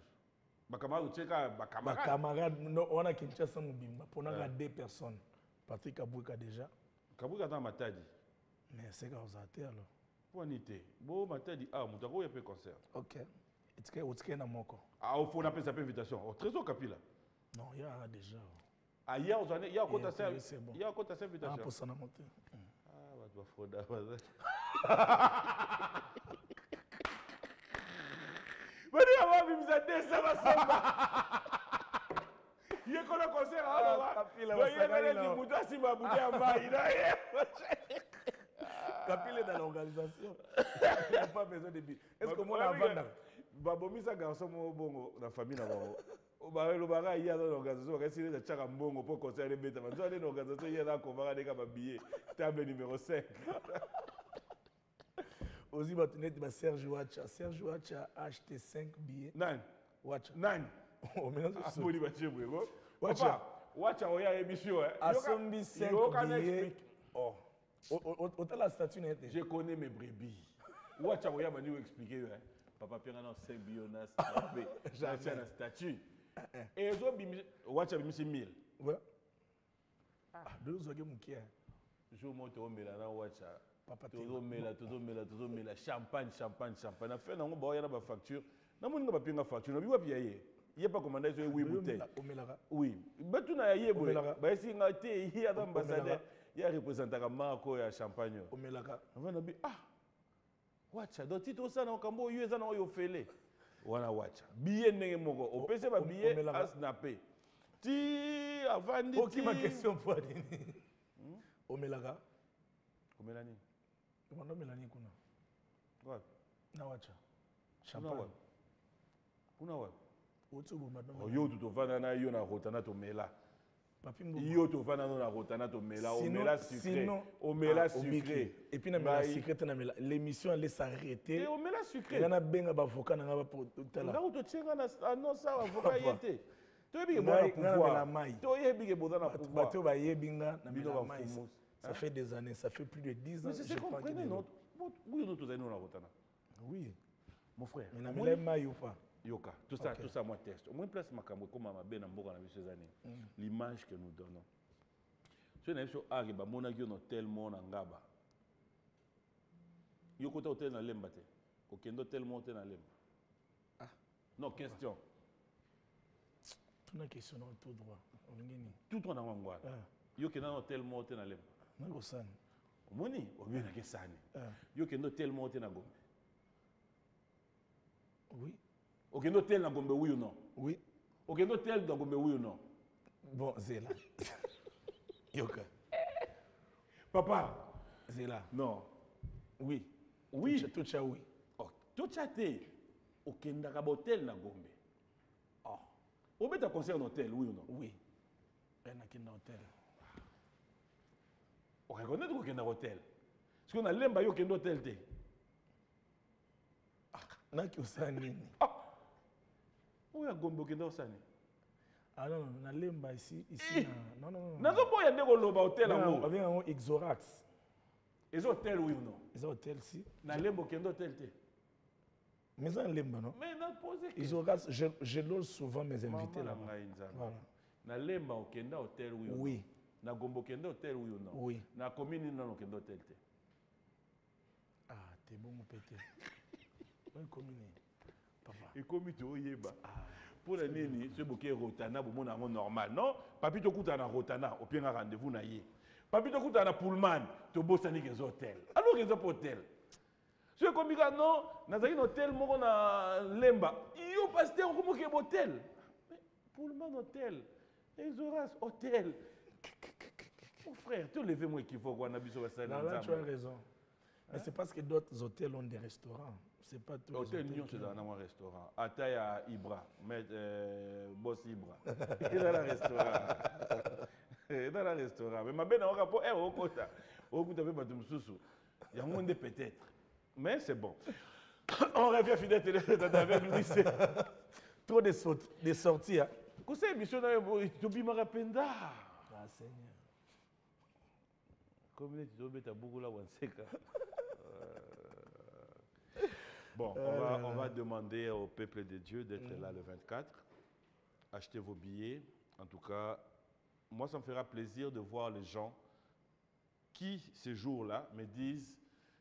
Les camarades, tu sais les camarades, on a Kinshasa Mubimba. Pour nous, on a 2 personnes. Patrick Abouika déjà. Abouika dans Matadi. Mais c'est quand vous êtes alors. Pour nité. Bon, Matadi, ah, mon tago, il y a peu concert. Ok. Est-ce que vous êtes dans mon corps? Ah, il faut appeler sa invitation. Au trésor Capila. Non, il y a déjà. Ah, il y a un compte à service. Il y a un compte à service. Ah, pour ça, on a monté. Ah, tu vas frauder. Mais il y a un peu ça va se il y a un concert à il y a dans l'organisation. Il n'y a pas besoin de billes. Est-ce que moi, on a vendu? Babomisa garçon bongo la famille na bango. Ba lo ba ya dans l'organisation ka sire de chaka mbongo pour concert les bêta. Zo aller l'organisation il y a là qu'on va ka ba billet. Table numéro 5. Aussi Batunet ba Serge Wacha. Serge Wacha a acheté 5 billets. Nan. Wacha. Nan. On mélange ça. Boli ba chebwe. Wacha. Wacha oya émission. Asombi 5 billets. Oh. Autant la statue n'est pas. Je connais mes brebis. Wacha oya m'a dit expliquer. Papa Pierre a 5 billets, j'ai un statut. Et ils ont mis 1000. Ouais. Ah, deux ans que mon qui est. Je monte au Mélana Wacha. Papa Pierre. Champagne. La fin, on va avoir une facture. On va avoir une facture. On va avoir une il n'y a pas commandé sur 8 bouteilles. Oui. Mais tu n'as pas si on a été il y a l'ambassadeur, il y a un représentant Marco et champagne. On va dire, ah. Wacha do tito sana okambo yueza na oyo fele wana wacha billet ndenge moko opese ba billet a snapper ti avandi ti ma question pour dini omelaka omelani comment omelani kuna wapi na wacha champagne kuna wapi otubu madame yo tutovana na yo na rotana to mela Papi Mbouba. Yo to vana na rotana to mela o Sinon- mela sucré. sinon- O mela au Mickey. sucré. Et puis na mela sucré te na mela. L'émission allait s'arrêter. Et o mela sucré. Il y en a benga bavoka na ngaba pour tout à Nga l'heure. to tsenga na non ça avocat Papa. yete. To yebi ke Ngai- bona ngai na mela pouvoir. mai. To yebi ke bona pouvoir. Bato ba yebinga na Bino mela ba mai. fumus. Ça fait des années, ça fait plus de 10 ans. Mais c'est je crois comprenez qu'il est non. là. Oui nous tous allons na rotana. Oui. Mon frère. Mais na mela mai ou pas? Yoka, tout ça, Ok. tout ça, moi, teste. Au moins, place Makambo, comme ma belle amboka dans ces années. L'image que nous donnons. Si on a vu Ariba, mon agio, no tellement en Ngaba. Yoko, hôtel dans Lemba. Okendo tellement hôtel dans Lemba. Ah. Non, question. Tout une question dans tout droit. Tout on a Wangwa. Yoko, non, tellement hôtel dans Lemba. Nango san. Moni, au bien, na Sani. Yoko, no tellement hôtel dans Gombe. Oui. Okendo tel dans Gombe, oui ou non? Oui. Okendo tel dans Gombe, oui ou non? Bon, c'est là. Yoka. Papa. C'est là. Non. Oui. Oui. Tout ça, oui. Oh, tout ça, t'es. Okenda hôtel na Gombe. Oh. Au bête à concert en hôtel, oui ou non? Oui. Ben à quel hôtel? On reconnaît qu'on est dans hôtel. Parce qu'on a l'emba yo kendo hôtel té. Na ki osani. Où ya Gombe kendo osani? Ah non, na lemba ici non non. Na zo boya ndeko loba hôtel non. ngo. On vient en Exorax. Les hôtels oui ou non? Les hôtels si. Na lembo kendo hôtel té. Mais en lemba non. Mais na posé. Exorax, je lance souvent mes invités là. Voilà. Na lemba okenda hôtel oui ou non? Oui. Na Gombe kendo hôtel oui ou non? Oui. Na commune non kendo hôtel té. Ah, t'es bon mon pété. Oui, commune. Papa. Et comme tu oyeba. Pour la nini, ce bouquet rotana, bon mon normal, non? Papi to kuta na rotana, au pire rendez-vous na yé. Papi to kuta na Pullman, to bossani les hôtels. Alors les hôtels. Ce comme il non, nazaki hôtel moko na Lemba. Yo pasteur comment que hôtel? Pullman hôtel. Les Horaces hôtel. Mon frère, tu levé moi qui faut qu'on a biso ça. Là tu as raison. Mais c'est parce que d'autres hôtels ont des restaurants. C'est pas tout. Hôtel Nyon, c'est dans un restaurant. Ataya Ibra, boss Ibra. Il est dans le restaurant. Il est dans le restaurant. Mais ma belle, on rapport, au quota. Au quota, il y a moins de peut-être. Mais c'est bon. On revient fidèle avec lui. Trop de sorties. Qu'est-ce que c'est, missionnaire? Tu me rappelles. Ah, Seigneur. Comme tu as beaucoup là, on sait que. Bon, on va demander au peuple de Dieu d'être là le 24. Achetez vos billets. En tout cas, moi, ça me fera plaisir de voir les gens qui, ce jour-là, me disent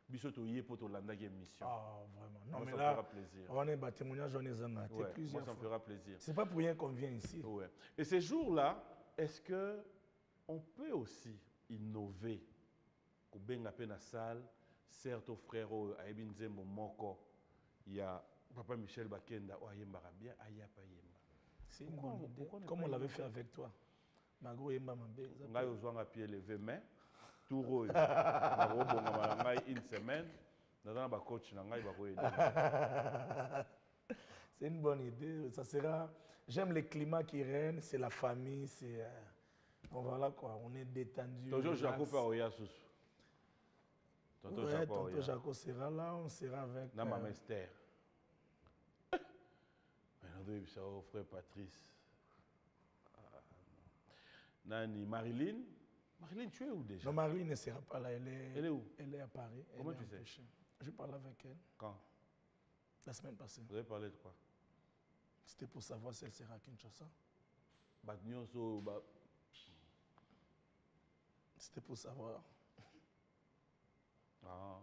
Bissoto yé pour l'anda émission. Ah, vraiment. Non, moi, mais ça là, me fera plaisir. on est bas témoignage, on est en Ouais, moi, ça me fera plaisir. C'est pas pour rien qu'on vient ici. Ouais. Et ces jours-là, est-ce qu'on peut aussi innover? Pour bien à la salle, certes, aux frères, à Ebin Zembo Moko, il y a Papa Michel Bakenda, Oyemba bien, Ayapa Yemba. C'est une bonne idée. Comme on l'avait fait avec toi. Mago Yemba Mambé. On a besoin à pied levé, mais tout rôle. Une semaine, nous avons un coach, c'est une bonne idée. Ça sera. J'aime le climat qui règne, c'est la famille, c'est. Bon, voilà quoi, on est détendu. Toujours Jaco fait Oyasous. Tonton Jaco sera là, on sera avec. Non, maman Esther. Mais non, frère Patrice. Nani, Marilyn. Marilyn, tu es où déjà? Non, Marilyn ne sera pas là. Elle est où? Elle est à Paris. Comment tu sais? Je parle avec elle. Quand? La semaine passée. Vous avez parlé de quoi? C'était pour savoir si elle sera à Kinshasa. C'était pour savoir. Ah.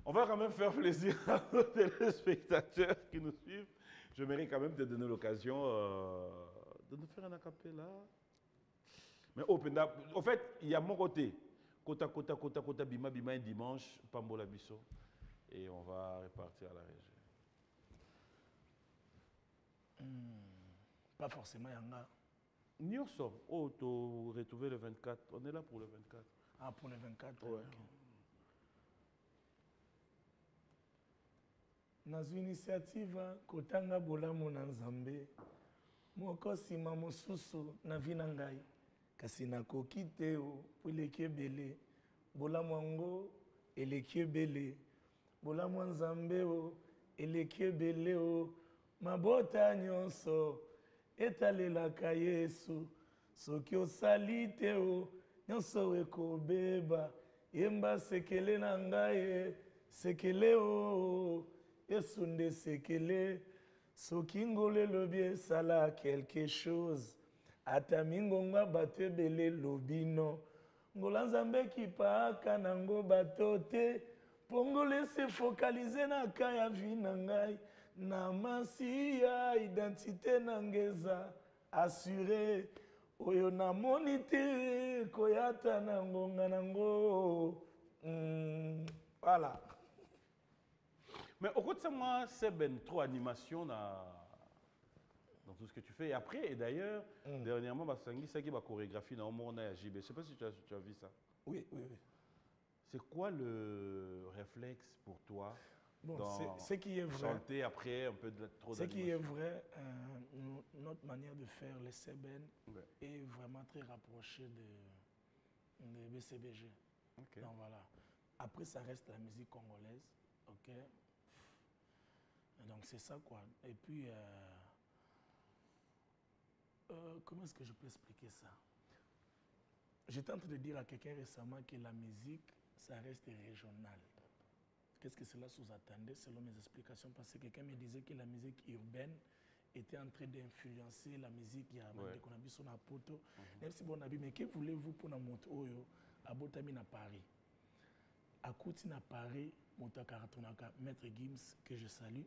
On va quand même faire plaisir à nos téléspectateurs qui nous suivent. Je mérite quand même de donner l'occasion de nous faire un acapella. Mais en fait, il y a mon côté. Kota, bima, un dimanche, Pambola Bisso. Et on va repartir à la région. Pas forcément Yanga. Nyosop, tu retrouvé le 24. On est là pour le 24. Ah, pour le 24? Ouais. Okay. Nas initiative Kotanga Bolamu na Nzambe moko nsima mosusu na vi na ngai kasi nakoki te o po eleki ebele bolamu yango eleki ebele bolamu ya nzambe o eleki ebele o mabota nyonso etalelaka yesu soki osali te o nyonso ekobeba yemba sekele na ngai sekele o yesu nde sekele soki ngolo elobi esala quelque chose ata mingonga bato ebele elobi no ngola nzambe ekipaka nango bato te mpo ngolo ese fokalize na ka ya vi na ngai na masi ya identité na ngeza assure oyo namoni te koyata na ngonga nango voilà. Mais au côté de moi, c'est ben trop animation dans tout ce que tu fais. Et après, et d'ailleurs, dernièrement, Basangi, c'est qui va chorégraphie dans Omona et JB. Je ne sais pas si tu as vu ça. Oui, oui, oui. C'est quoi le réflexe pour toi bon, dans ce qui est vrai, chanter après un peu trop d'animation? Ce qui est vrai, notre manière de faire les Seben est vraiment très rapprochée de BCBG. Okay. Donc voilà. Après, ça reste la musique congolaise. Ok. Donc c'est ça quoi. Et puis, comment est-ce que je peux expliquer ça? J'étais en train de dire à quelqu'un récemment que la musique, ça reste régional. Qu'est-ce que cela sous-attendait selon mes explications? Parce que quelqu'un me disait que la musique urbaine était en train d'influencer la musique il y a qu'on a vu sur la poto. Même si bon a mais que voulez-vous pour notre oyo à Botami à Paris? À Kouti à Paris, Motakaratonaka, Maître Gims que je salue.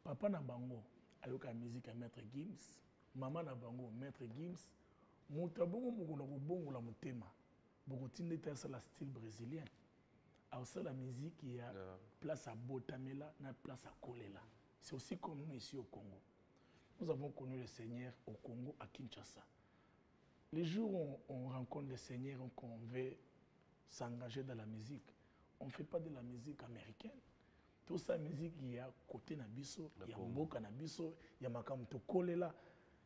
Papa na bango ayoka musique à Maître Gims, maman na bango Maître Gims, mutabongo mukuna kubongo la mutema. Boko tinde tesa la style brésilien. Alors ça la musique il y a place à Botamela, na place à Kolela. C'est aussi comme nous ici au Congo. Nous avons connu le Seigneur au Congo à Kinshasa. Les jours où on rencontre le Seigneur, qu'on veut s'engager dans la musique, on ne fait pas de la musique américaine. Toute sa musique, il y a côté Nabiso, il y a Mboka Nabiso, il y a Makamto Kolela.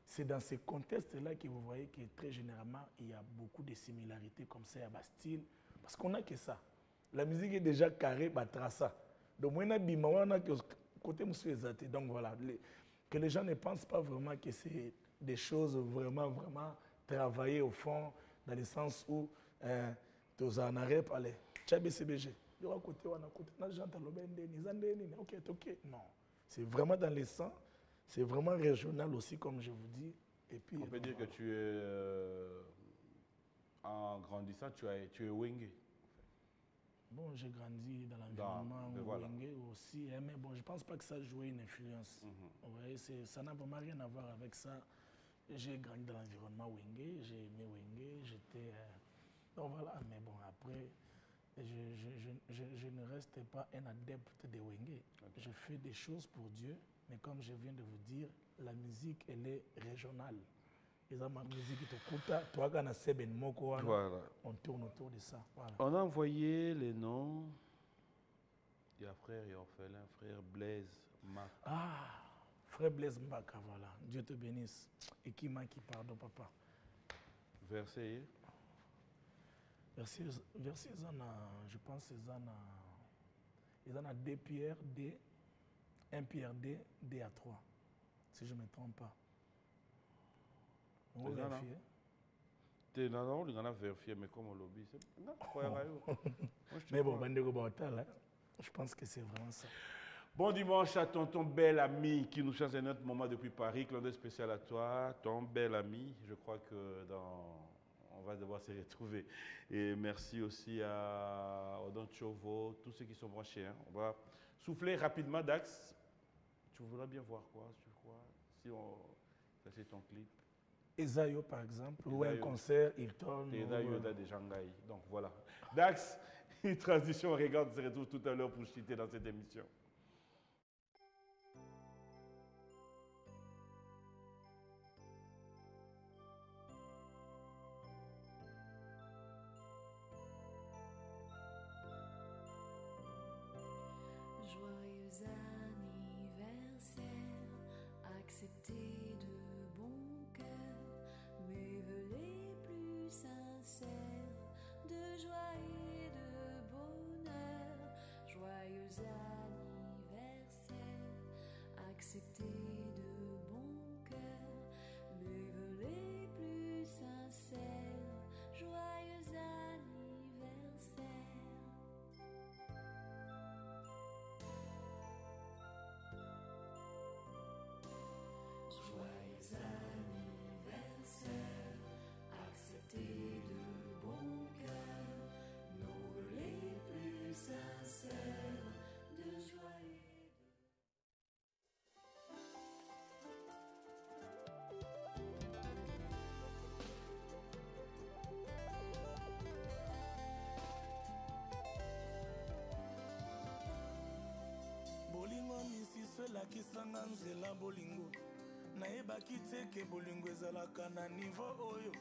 C'est dans ce contexte-là que vous voyez que très généralement, il y a beaucoup de similarités comme ça, il y a Bastille. Parce qu'on n'a que ça. La musique est déjà carrée, batrassa. Donc, moi, on a côté monsieur Zate. Donc voilà, que les gens ne pensent pas vraiment que c'est des choses vraiment, vraiment travaillées au fond, dans le sens où tu en arrêt par les BCBG. Ok, non. C'est vraiment dans les sangs, c'est vraiment régional aussi, comme je vous dis. Et puis, on peut dire que tu es, en grandissant, tu es wingé. Bon, j'ai grandi dans l'environnement wingé aussi, mais bon, je ne pense pas que ça a joué une influence. Ouais, ça n'a vraiment rien à voir avec ça. J'ai grandi dans l'environnement wingé, j'ai aimé wingé, j'étais... donc voilà, mais bon, après... Je ne reste pas un adepte de Wenge. Okay. Je fais des choses pour Dieu, mais comme je viens de vous dire, la musique, elle est régionale. Et dans ma musique, on tourne autour de ça. Voilà. On a envoyé les noms. Il y a frère et orphelin, frère Blaise Mac. Ah, frère Blaise Mac, voilà. Dieu te bénisse. Et qui m'a qui pardon, papa. Verset. Verset, je pense que ils en ont 2 Pierre, 1 Pierre 2, 2 à 3, si je ne me trompe pas. On va vérifier. Non, on a vérifié, mais comme on l'a dit, mais bon, je pense que c'est vraiment ça. Bon dimanche à ton bel ami qui nous change notre moment depuis Paris. Clin d'œil spécial à toi, ton bel ami. Je crois que on va devoir se retrouver. Et merci aussi à Odon Chovo, tous ceux qui sont branchés. Hein. On va souffler rapidement. Dax, tu voudrais bien voir quoi, tu crois, si ça c'est ton clip. Esayo par exemple, ou un concert, il tourne. Esayo de Shanghai. Donc voilà. Dax, une transition, on regarde, on se retrouve tout à l'heure pour chuter dans cette émission. Joyeux anniversaire, acceptez de olakisanga nzela bolingo nayebaki te ke bolingo ezalaka na nivo oyo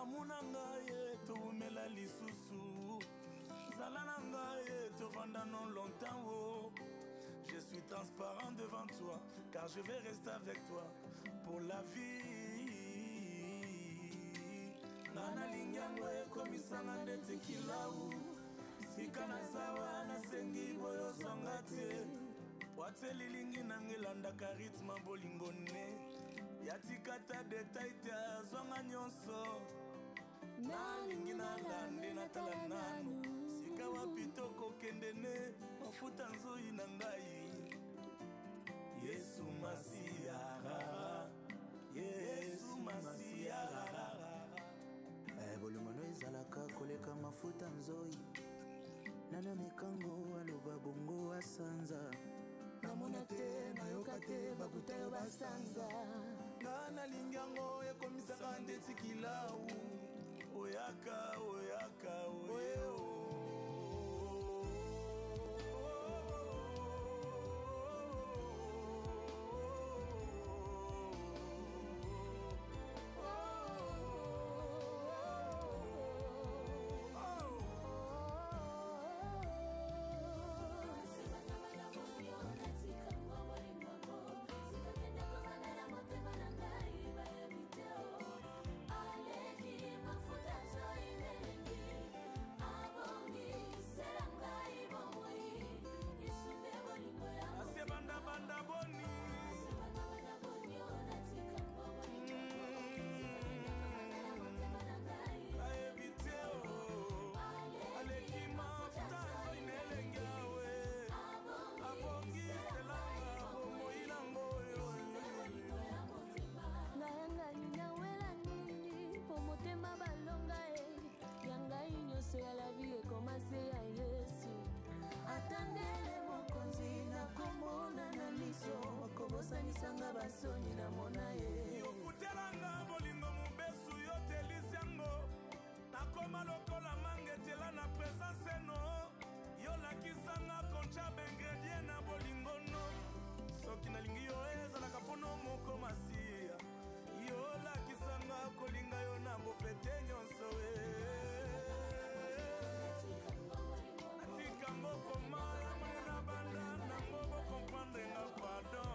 amuna ngai toumela lisusu zala na ngai tovanda non longtemps oh. Je suis transparent devant toi car je vais rester avec toi pour la vie. Nana linyango ekomisanga ndete kilau sika na zawa nasengi boyo zonga te wate lilingi nangelandaka rythme bolingo ne yatikata detail te azwanga nyonso nalingi nalande natala nanu sika wapi tokokende ne mafuta nzoi na ngai Yesu Masiya Yesu Masiya bolimono ezalaka koleka mafuta nzoi nano mikango aloba bongo asanza namona te nayoka te bakuta yo basanza nga nalingi yango ekomisaka ndeti kilau oyaka oyaka oyeo bakobosanisanga basoni na mona ye yokutelanga bolingo mobesu yo telisiango nakoma lokola mangetela na presence eno yolakisanga koncha baingredient na bolingo no soki nalingi yo ezalaka mpono moko masiya yolakisanga kolinga yo na bopete nyonso atikango koma ya mwana na banda nango bokomprendre nga pardon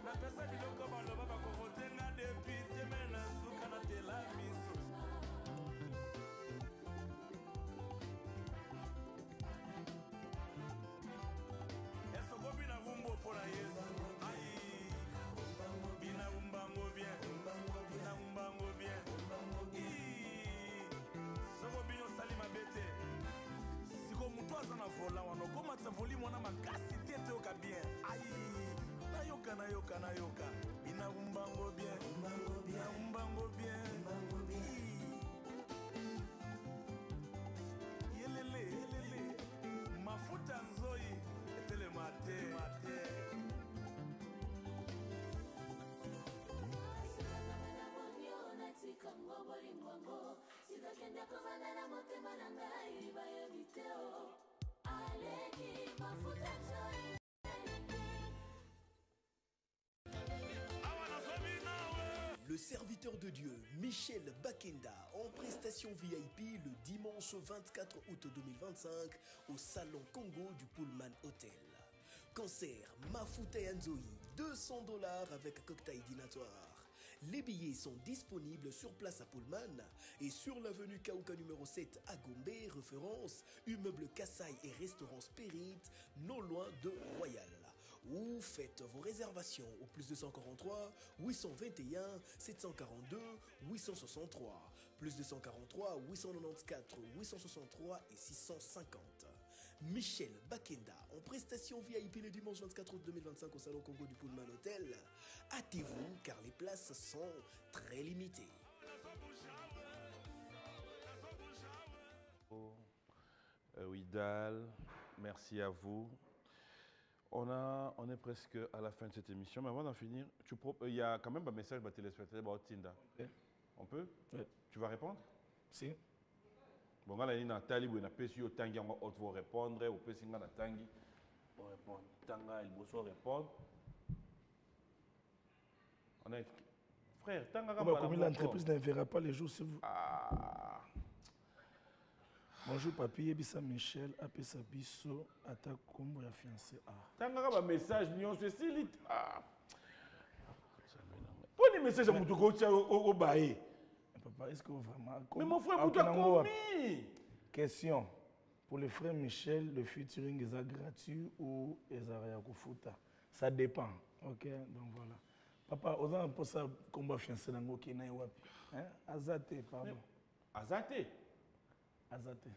napesa biloko baloba bakokotenga depite me na suka na tela miso esoko bina bumbo mpona yesu ai bina bumbango bien bina bumbango bien soko bino osali mabe te siko moto aza na vola wana okomatisa voli mwana makasi te toyoka bien ai nayoka nayoka nayoka bina umbango bien bina umbango bien yelele yelele mafuta nzoi etelema te sikakenda kovanda na motema na ngai bayebi te aleki mafuta nzoi. Le serviteur de Dieu, Michel Bakenda, en prestation VIP le dimanche 24 août 2025 au Salon Congo du Pullman Hotel. Concert Mafuta Nzoi, $200 avec cocktail dînatoire. Les billets sont disponibles sur place à Pullman et sur l'avenue Kauka numéro 7 à Gombe, référence immeuble Kassai et restaurant Spirit, non loin de Royal. Ou faites vos réservations au plus 243 821 742 863, plus 243 894 863 et 650. Michel Bakenda en prestation VIP le dimanche 24 août 2025 au Salon Congo du Pullman Hotel. Hâtez-vous car les places sont très limitées. Ouidal, merci à vous. On est presque à la fin de cette émission, mais avant d'en finir, il y a quand même un message à téléspectateur about Tinda. On peut? Oui. Tu vas répondre? Si. Bon, on a dit Nathalie, vous avez tangi, on va répondre, ou peut singa tangi, on répond. Tanga, il faut répondre. On est frère, Tanga. Comme l'entreprise ne verra pas les jours si vous. Ah. Bonjour papi, Yebisa Michel, Apesa Bisso, Ata Kombo ya fiancé. Ah. Tanga un message, Nyon, c'est si lit. Ah. Prenez un message à Moutouko au bail. Papa, est-ce que vraiment. Mais mon frère, vous avez commis. Question. Pour le frère Michel, le featuring est gratuit ou est futa? Ça dépend. Ok, donc voilà. Papa, aux gens pour ça, combat fiancé dans le Kenya wapi. Azate, pardon. Azate? Azate.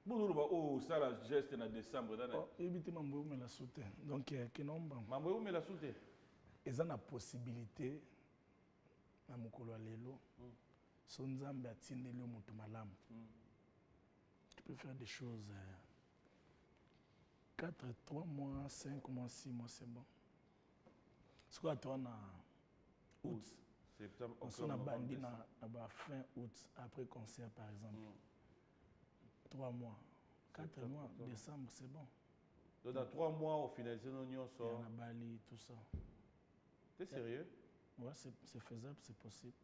Oh, ça, la geste en décembre. Oh, évitez Mambo, mais la soute. Donc, qui n'ont pas. Mambo, mais la soute. Ils ont la possibilité, à Mokolo Alelo, son Zambé a tenu le Moutoumalam. Tu peux faire des choses. 4, 3 mois, 5 mois, 6 mois, c'est bon. Ce qu'on attend en août. Septembre, on a bandit à fin août, après concert par exemple. 3 mois. 4 mois, décembre, c'est bon. Donc dans 3 mois, au final, c'est l'union sort. Il y a Bali, tout ça. T'es sérieux? Ouais, c'est faisable, c'est possible.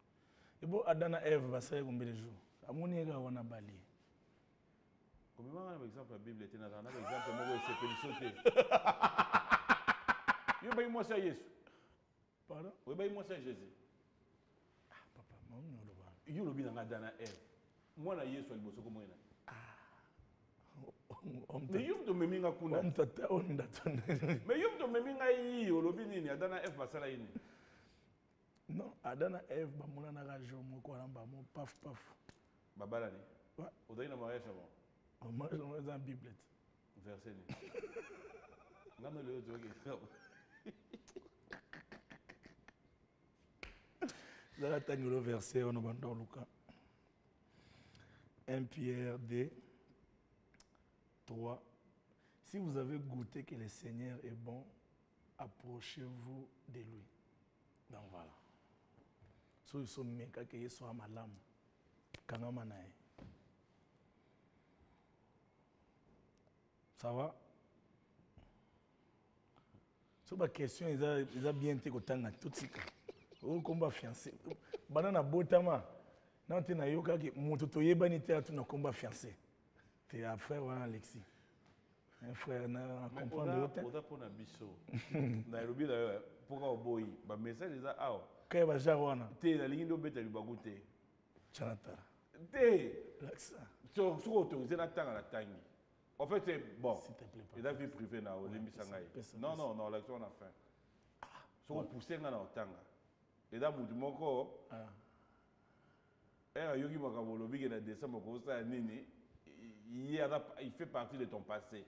Et bon, Adana Eve, va se combien de jours? À mon égard, on a Bali. Combien par exemple la Bible était dans un exemple, moi, c'est sauter. Yo, bah, moi, c'est Jésus. Pardon? Oui, bah, moi, c'est Jésus. Ah, papa, moi, on ne le voit. Yo, le bien dans Adana Eve. Moi, na Jésus, il bosse comme moi. Mais yo, to meminga kuna. On tata, on d'attendre. Mais yo, to meminga yi, olobi nini, Adana Eve, basala yini. Non, Adana Eve, bah, mon anaga, mon koramba, mon paf paf. Babala ni. Ouais. Au dernier mariage avant. Moi, je dans la Bible. Verset ni. Non, mais le joke. Dans la table, le verset, on a dans Lucas. 1 Pierre 2, 3. Si vous avez goûté que le Seigneur est bon, approchez-vous de lui. Donc voilà. So ils sont méga que soit ma lame. Kangamanae. Ça va? So ma question, ils ont bien été autant tout ça. Au combat fiancé. Banana botama. Non, tu n'as yoka qui moto yebani te atu na combat fiancé. Tu un frère Alexis. Un frère na comprendre autant. Oda pour na biso. Nairobi là pourquoi au boy. Ba message ça ah. Kaya ba jarwana. Te na lingi ndo beta libagoute. Chanata. Te. L'axa. Sur autorisé na tanga na tangi. En fait c'est bon. S'il te plaît pas. Et la vie privée na Olimbi Sangai. Non, l'action on a fait. Sur pousser na tanga. Et là mutu moko. Il fait partie de ton passé.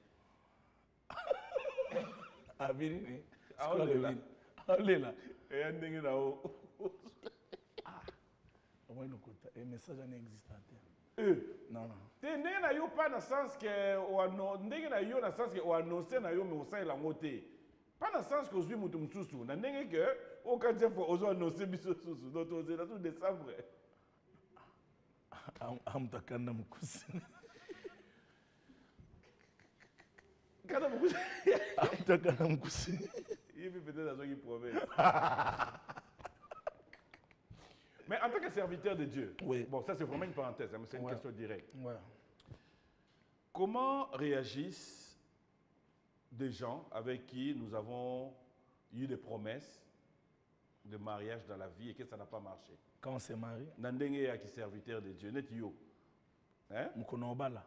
Ah, bien, ah, là. Et un dingue là-haut. Ah, au moins, le message n'existe pas. Non. Tu n'as pas dans le sens que on annonce na yo mais on sait la montée. Pas dans le sens que aujourd'hui mutu msusu. Na ndenge que au cas où on annonce biso susu. Donc on est là tout décembre. Amtakanda mkusi. Kanda mkusi. Amtakanda mkusi. Il fait peut-être dans une province. Mais en tant que serviteur de Dieu, oui. Bon, ça c'est vraiment une parenthèse, mais c'est une question directe. Ouais. Comment réagissent des gens avec qui nous avons eu des promesses de mariage dans la vie et que ça n'a pas marché. Quand on s'est marié? Nandenge qui serviteur de Dieu, net yo. Hein? Mukonobala.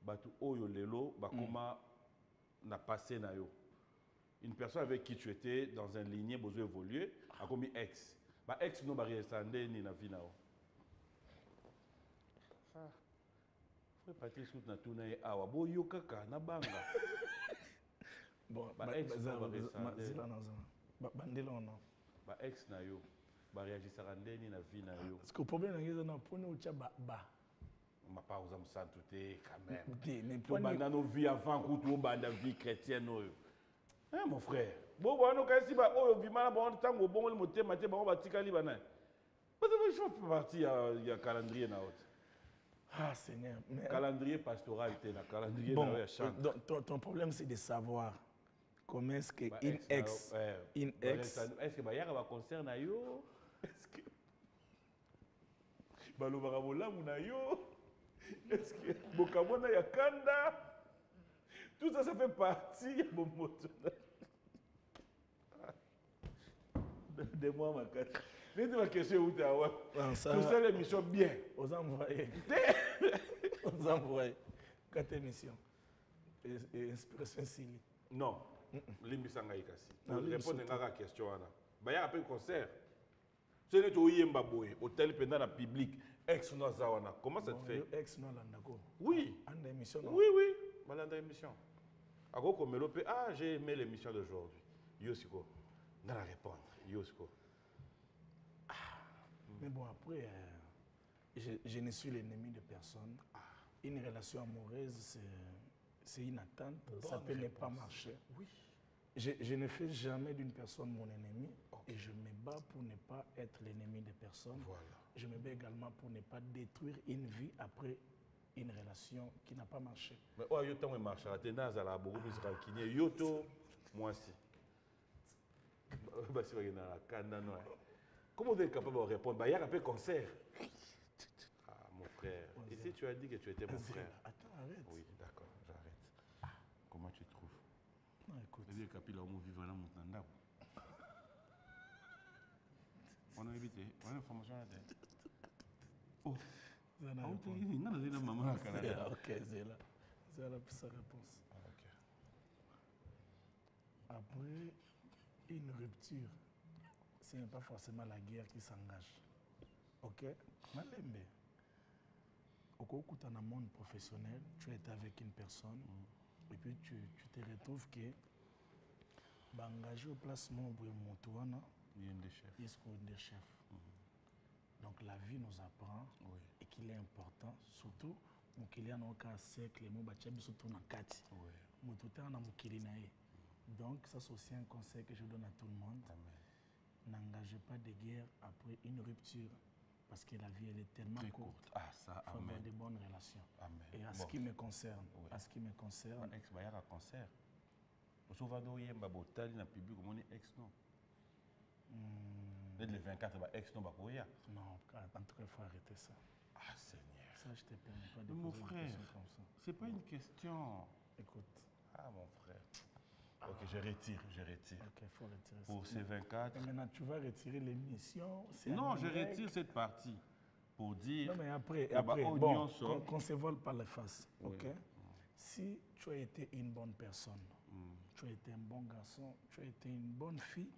Batu oyo lelo, bakoma na passé na yo. Une personne avec qui tu étais dans un lignée, besoin évoluer, a commis ex. Ba ex no bari sande ni na vie na o. Faut partir sous na tuna e awa bo yo kaka na banga. Bon, ba ex no bari sande. Ba ex na yo. Ba réagir randeni na vie na yo. Parce que le problème c'est na pone o cha ba. Ma pas aux âmes santé quand même. Mais pour banda nos vies avant que tout banda vie chrétienne oyo. Hein mon frère. Bon bon no kasi ba oyo vimana bon tango bon le motema te ba batikali bana. Parce que je fais partie il y a calendrier na haute. Ah Seigneur. Mais calendrier pastoral était là, calendrier bon, na chante. Ton problème c'est de savoir comment est-ce que une ex est-ce que ba yaka ba concert na yo? Est-ce que ba lo ba bolamu na yo? Est-ce que Bokamona Yakanda? Tout ça, ça fait partie de mon moto. De moi, ma carte. Dis ma question où tu as. Tout ça, l'émission bien. Aux envoyés. Aux envoyés. 4 émissions. Et Inspiration Sili. Non. L'émission Gaïkasi. Répondez à la question. Il y a un concert. Ce n'est pas un hôtel pendant la public. Ex no zawana. Comment ça te fait? Ex no landako. Oui. Anda émission. Oui, oui. Malanda émission. Ako komelope. Ah, j'ai aimé l'émission d'aujourd'hui. Yosiko. Dans la répondre. Yosiko. Mais bon, après, je ne suis l'ennemi de personne. Une relation amoureuse, c'est une attente. Ça peut ne pas marcher. Oui. Je ne fais jamais d'une personne mon ennemi. Okay. Et je me bats pour ne pas être l'ennemi de personne. Voilà. Je me bats également pour ne pas détruire une vie après une relation qui n'a pas marché. Mais oh, yo temps marche. Atena zala beaucoup plus rancunier. Yoto moi aussi. Bah si vous na la kanda no. Comment vous êtes capable de répondre? Bah il y a un peu concert. Ah mon frère. Et si tu as dit que tu étais mon frère? Attends, arrête. Oui, d'accord, j'arrête. Comment tu trouves? Non, écoute. C'est-à-dire qu'après, on vit vraiment mon. On a évité. On a une information à la tête. Oh. Ok, c'est là. C'est là pour sa réponse. Ok. Après une rupture, ce n'est pas forcément la guerre qui s'engage. Ok? Malembe. Au cours dans le monde professionnel, tu es avec une personne et puis tu te retrouves que engagé au placement pour Moutouana, il y a des chefs. Donc la vie nous apprend et qu'il est important, surtout qu'il y a un cercle, surtout dans kati. Donc ça c'est aussi un conseil que je donne à tout le monde. N'engagez pas de guerre après une rupture. Parce que la vie elle est tellement courte. Ah, ça, il faut avoir de bonnes relations. Amen. Et à ce qui me concerne, ex bayaka concert. Souvent do yemba botali na public mon ex non. Dès le 24 ba ex non ba koya. Non, en tout cas il faut arrêter ça. Ah Seigneur. Ça je te permets pas de mon poser frère, une question comme ça. C'est pas une question. Écoute. Ah mon frère. Ok, je retire. Ok, il faut retirer pour ça. ces 24. Mais maintenant, tu vas retirer l'émission. Non, je retire cette partie pour dire. Non, mais après bon, qu'on se vole par la face. Oui. Ok. Si tu as été une bonne personne, tu as été un bon garçon, tu as été une bonne fille,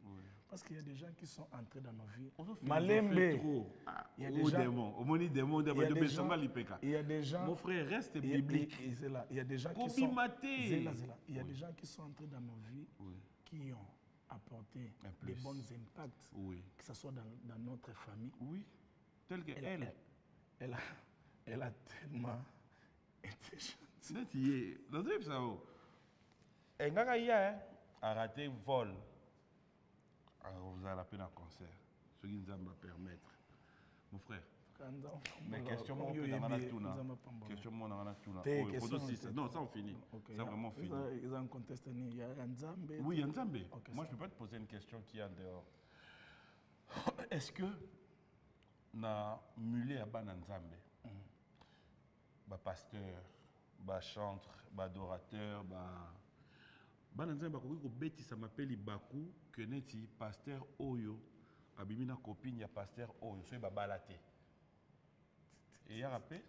parce qu'il y a des gens qui sont entrés dans nos vies. Malembe. Il y a des gens. Mon frère, reste biblique. Il y a des gens qui sont. Il y a des gens qui sont entrés dans nos vies qui ont apporté des bons impacts, que ce soit dans notre famille. Oui. Tel que elle. Elle a tellement été gentille. Et quand il a raté vol, vous allez la peine à concert. Ce qui nous va permettre. Mon frère. Mais question moi on a tout là. Question moi on a tout là. Non, ça on finit. Ça vraiment fini. Ils ont contesté il y a Nzambe. Oui, il y a Nzambe. Moi je peux pas te poser une question qui est en dehors. Est-ce que na mulé à ban Nzambe? Ba pasteur, ba chantre, ba adorateur, ba Bananzambe bakoki kobetisa mapeli baku que neti pasteur oyo abimina copine ya pasteur oyo soki babala te. Et ya rappelé.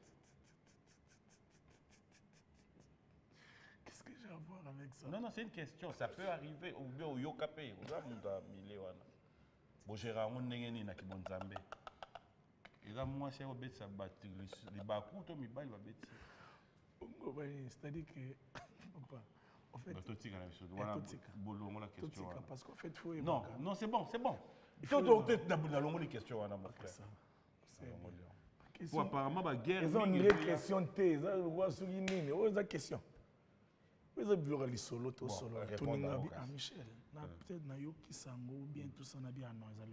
Qu'est-ce que j'ai à voir avec ça? Non, c'est une question. Ça peut arriver. Ou bien au yokape. Ou bien au milewana. Bon, j'ai ramon n'engeni na kibonzambe. Et là, moi, c'est au bête ça battu. Les bakou, toi, mi bal va bête. C'est-à-dire que. En fait. Parce qu'en fait, il faut. Non, non, c'est bon, c'est bon. Il faut peut-être dans les questions. Pour apparemment, la guerre. Ils ont une vraie question. Ils ont une question. Vous avez vu le solo, tout solo. Michel, peut-être que Sango ou bien tout ça n'a bien non, ils ont le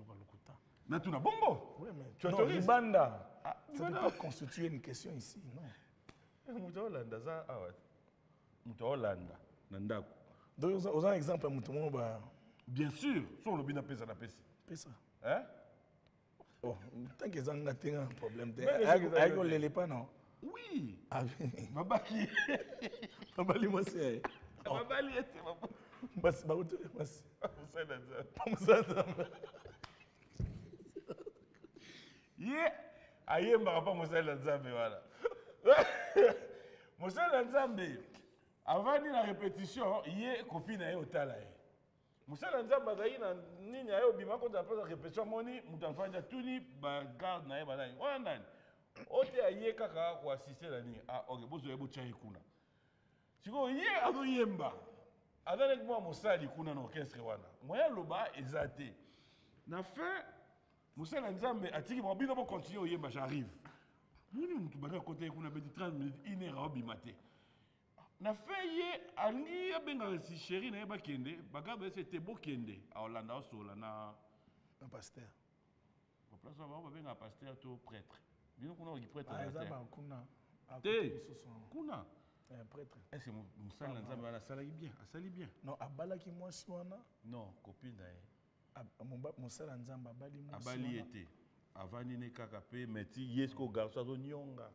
na tu na bongo. Oui, mais tu as Libanda. Ça ne peut pas constituer une question ici, non. Muta Hollanda ça ah ouais. Muta Hollanda nandako. Donc aux un exemple muta mo ba bien sûr, sur le bina pesa na pesi. Pesa. Hein? Oh, tant que ça n'a pas un problème. Aïe les pas non. Oui. Ah oui. Mabaki. Mabali moi c'est. Mabali était mabali. Bas ba uto bas. Musa. Yeah. Ayemba pas Musa Nzambe voilà. Musa Nzambe avant la répétition, yé copine ayo tala. Musa Nzambe azali na nini ayo bima ko après la répétition moni mutamfanya tuni ba garde na yeba nani. Wana ote aye kaka ko assister na nini. Ah OK, bozo yebo chai kuna. Siko yé azo yemba. Avec moi Musali kuna na orchestre wana. Moya loba ezate. Na fin Musa Nzambe atiki mo bino bo continuer yemba j'arrive. Muni mutu bana côté kuna beti 30 minutes 1 heure obimate. Na feye ali abenga si chéri na yeba kende, bagabe c'était beau kende. A Hollanda osola na un pasteur. Au place ba benga pasteur to prêtre. Bino kuna o prêtre. Ah ezaba kuna. Kuna. Un prêtre. Est-ce Musa Nzambe ana sali bien, a sali bien. Non, abalaki mwasi wana. Non, copine na ye. Musa Nzambe abali mwasi. Abali était. Avani ne kaka pe meti yesko garçon zo nyonga.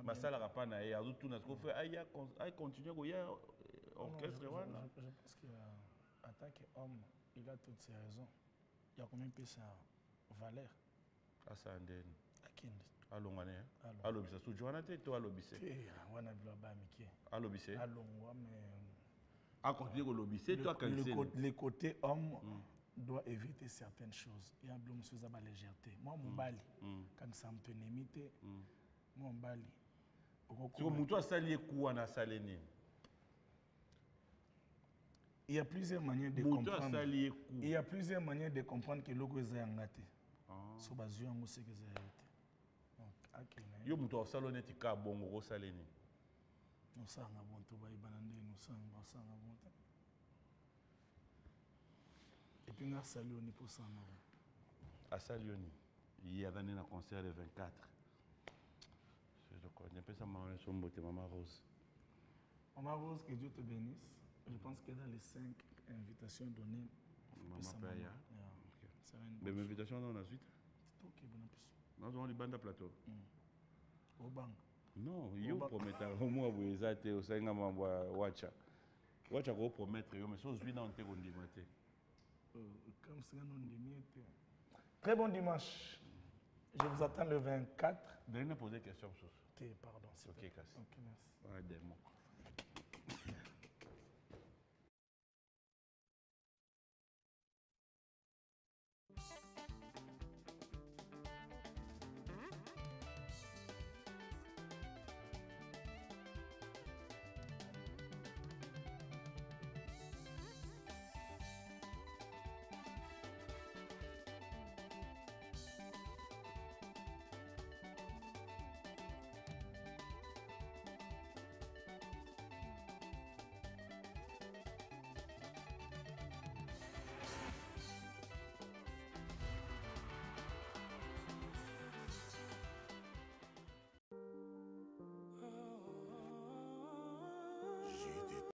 Masala rapa na ye azu tuna ko fait aya continuer ko ya orchestre wana. Je pense que en tant qu'homme, il a toutes ses raisons. Il y a combien de ça valeur à Sanden. À Kindi. Alongane. Alobisa su Joana te to alobise. Wana blo ba miki. Alobise. Alongwa mais à continuer ko lobise toi quand le côté homme doit éviter certaines choses. Il y a un monsieur qui a la légèreté. Moi, mon bali, quand ça me tenait limité, mon bali. Tu vois, toi, salier quoi na saleni. Il y a plusieurs manières de comprendre. Il y a plusieurs manières de comprendre que l'ogo est engagé. So bazu yango c'est que c'est. Yo muto salone ti ka bongo saleni. Nous sanga bon to bayi banande nous sanga bon. Et puis, on a Salioni pour ça. À Salioni, il y a un concert le 24. Je connais pas ça, Maman Rose. Maman Rose, que Dieu te bénisse. Je pense que dans les 5 invitations données, Maman Paya. Mais l'invitation dans la suite? C'est ok, bon appétit. Nous avons les bandes à plateau. Au banc. Non, il promettre au moins vous êtes au Sangama Wacha. Wacha vous promettre, mais ça, je suis dans le terrain de matin. Très bon dimanche. Je vous attends le 24. Donnez-moi poser question. Pardon. Ok, casse. Ok, merci. Ouais, des mots.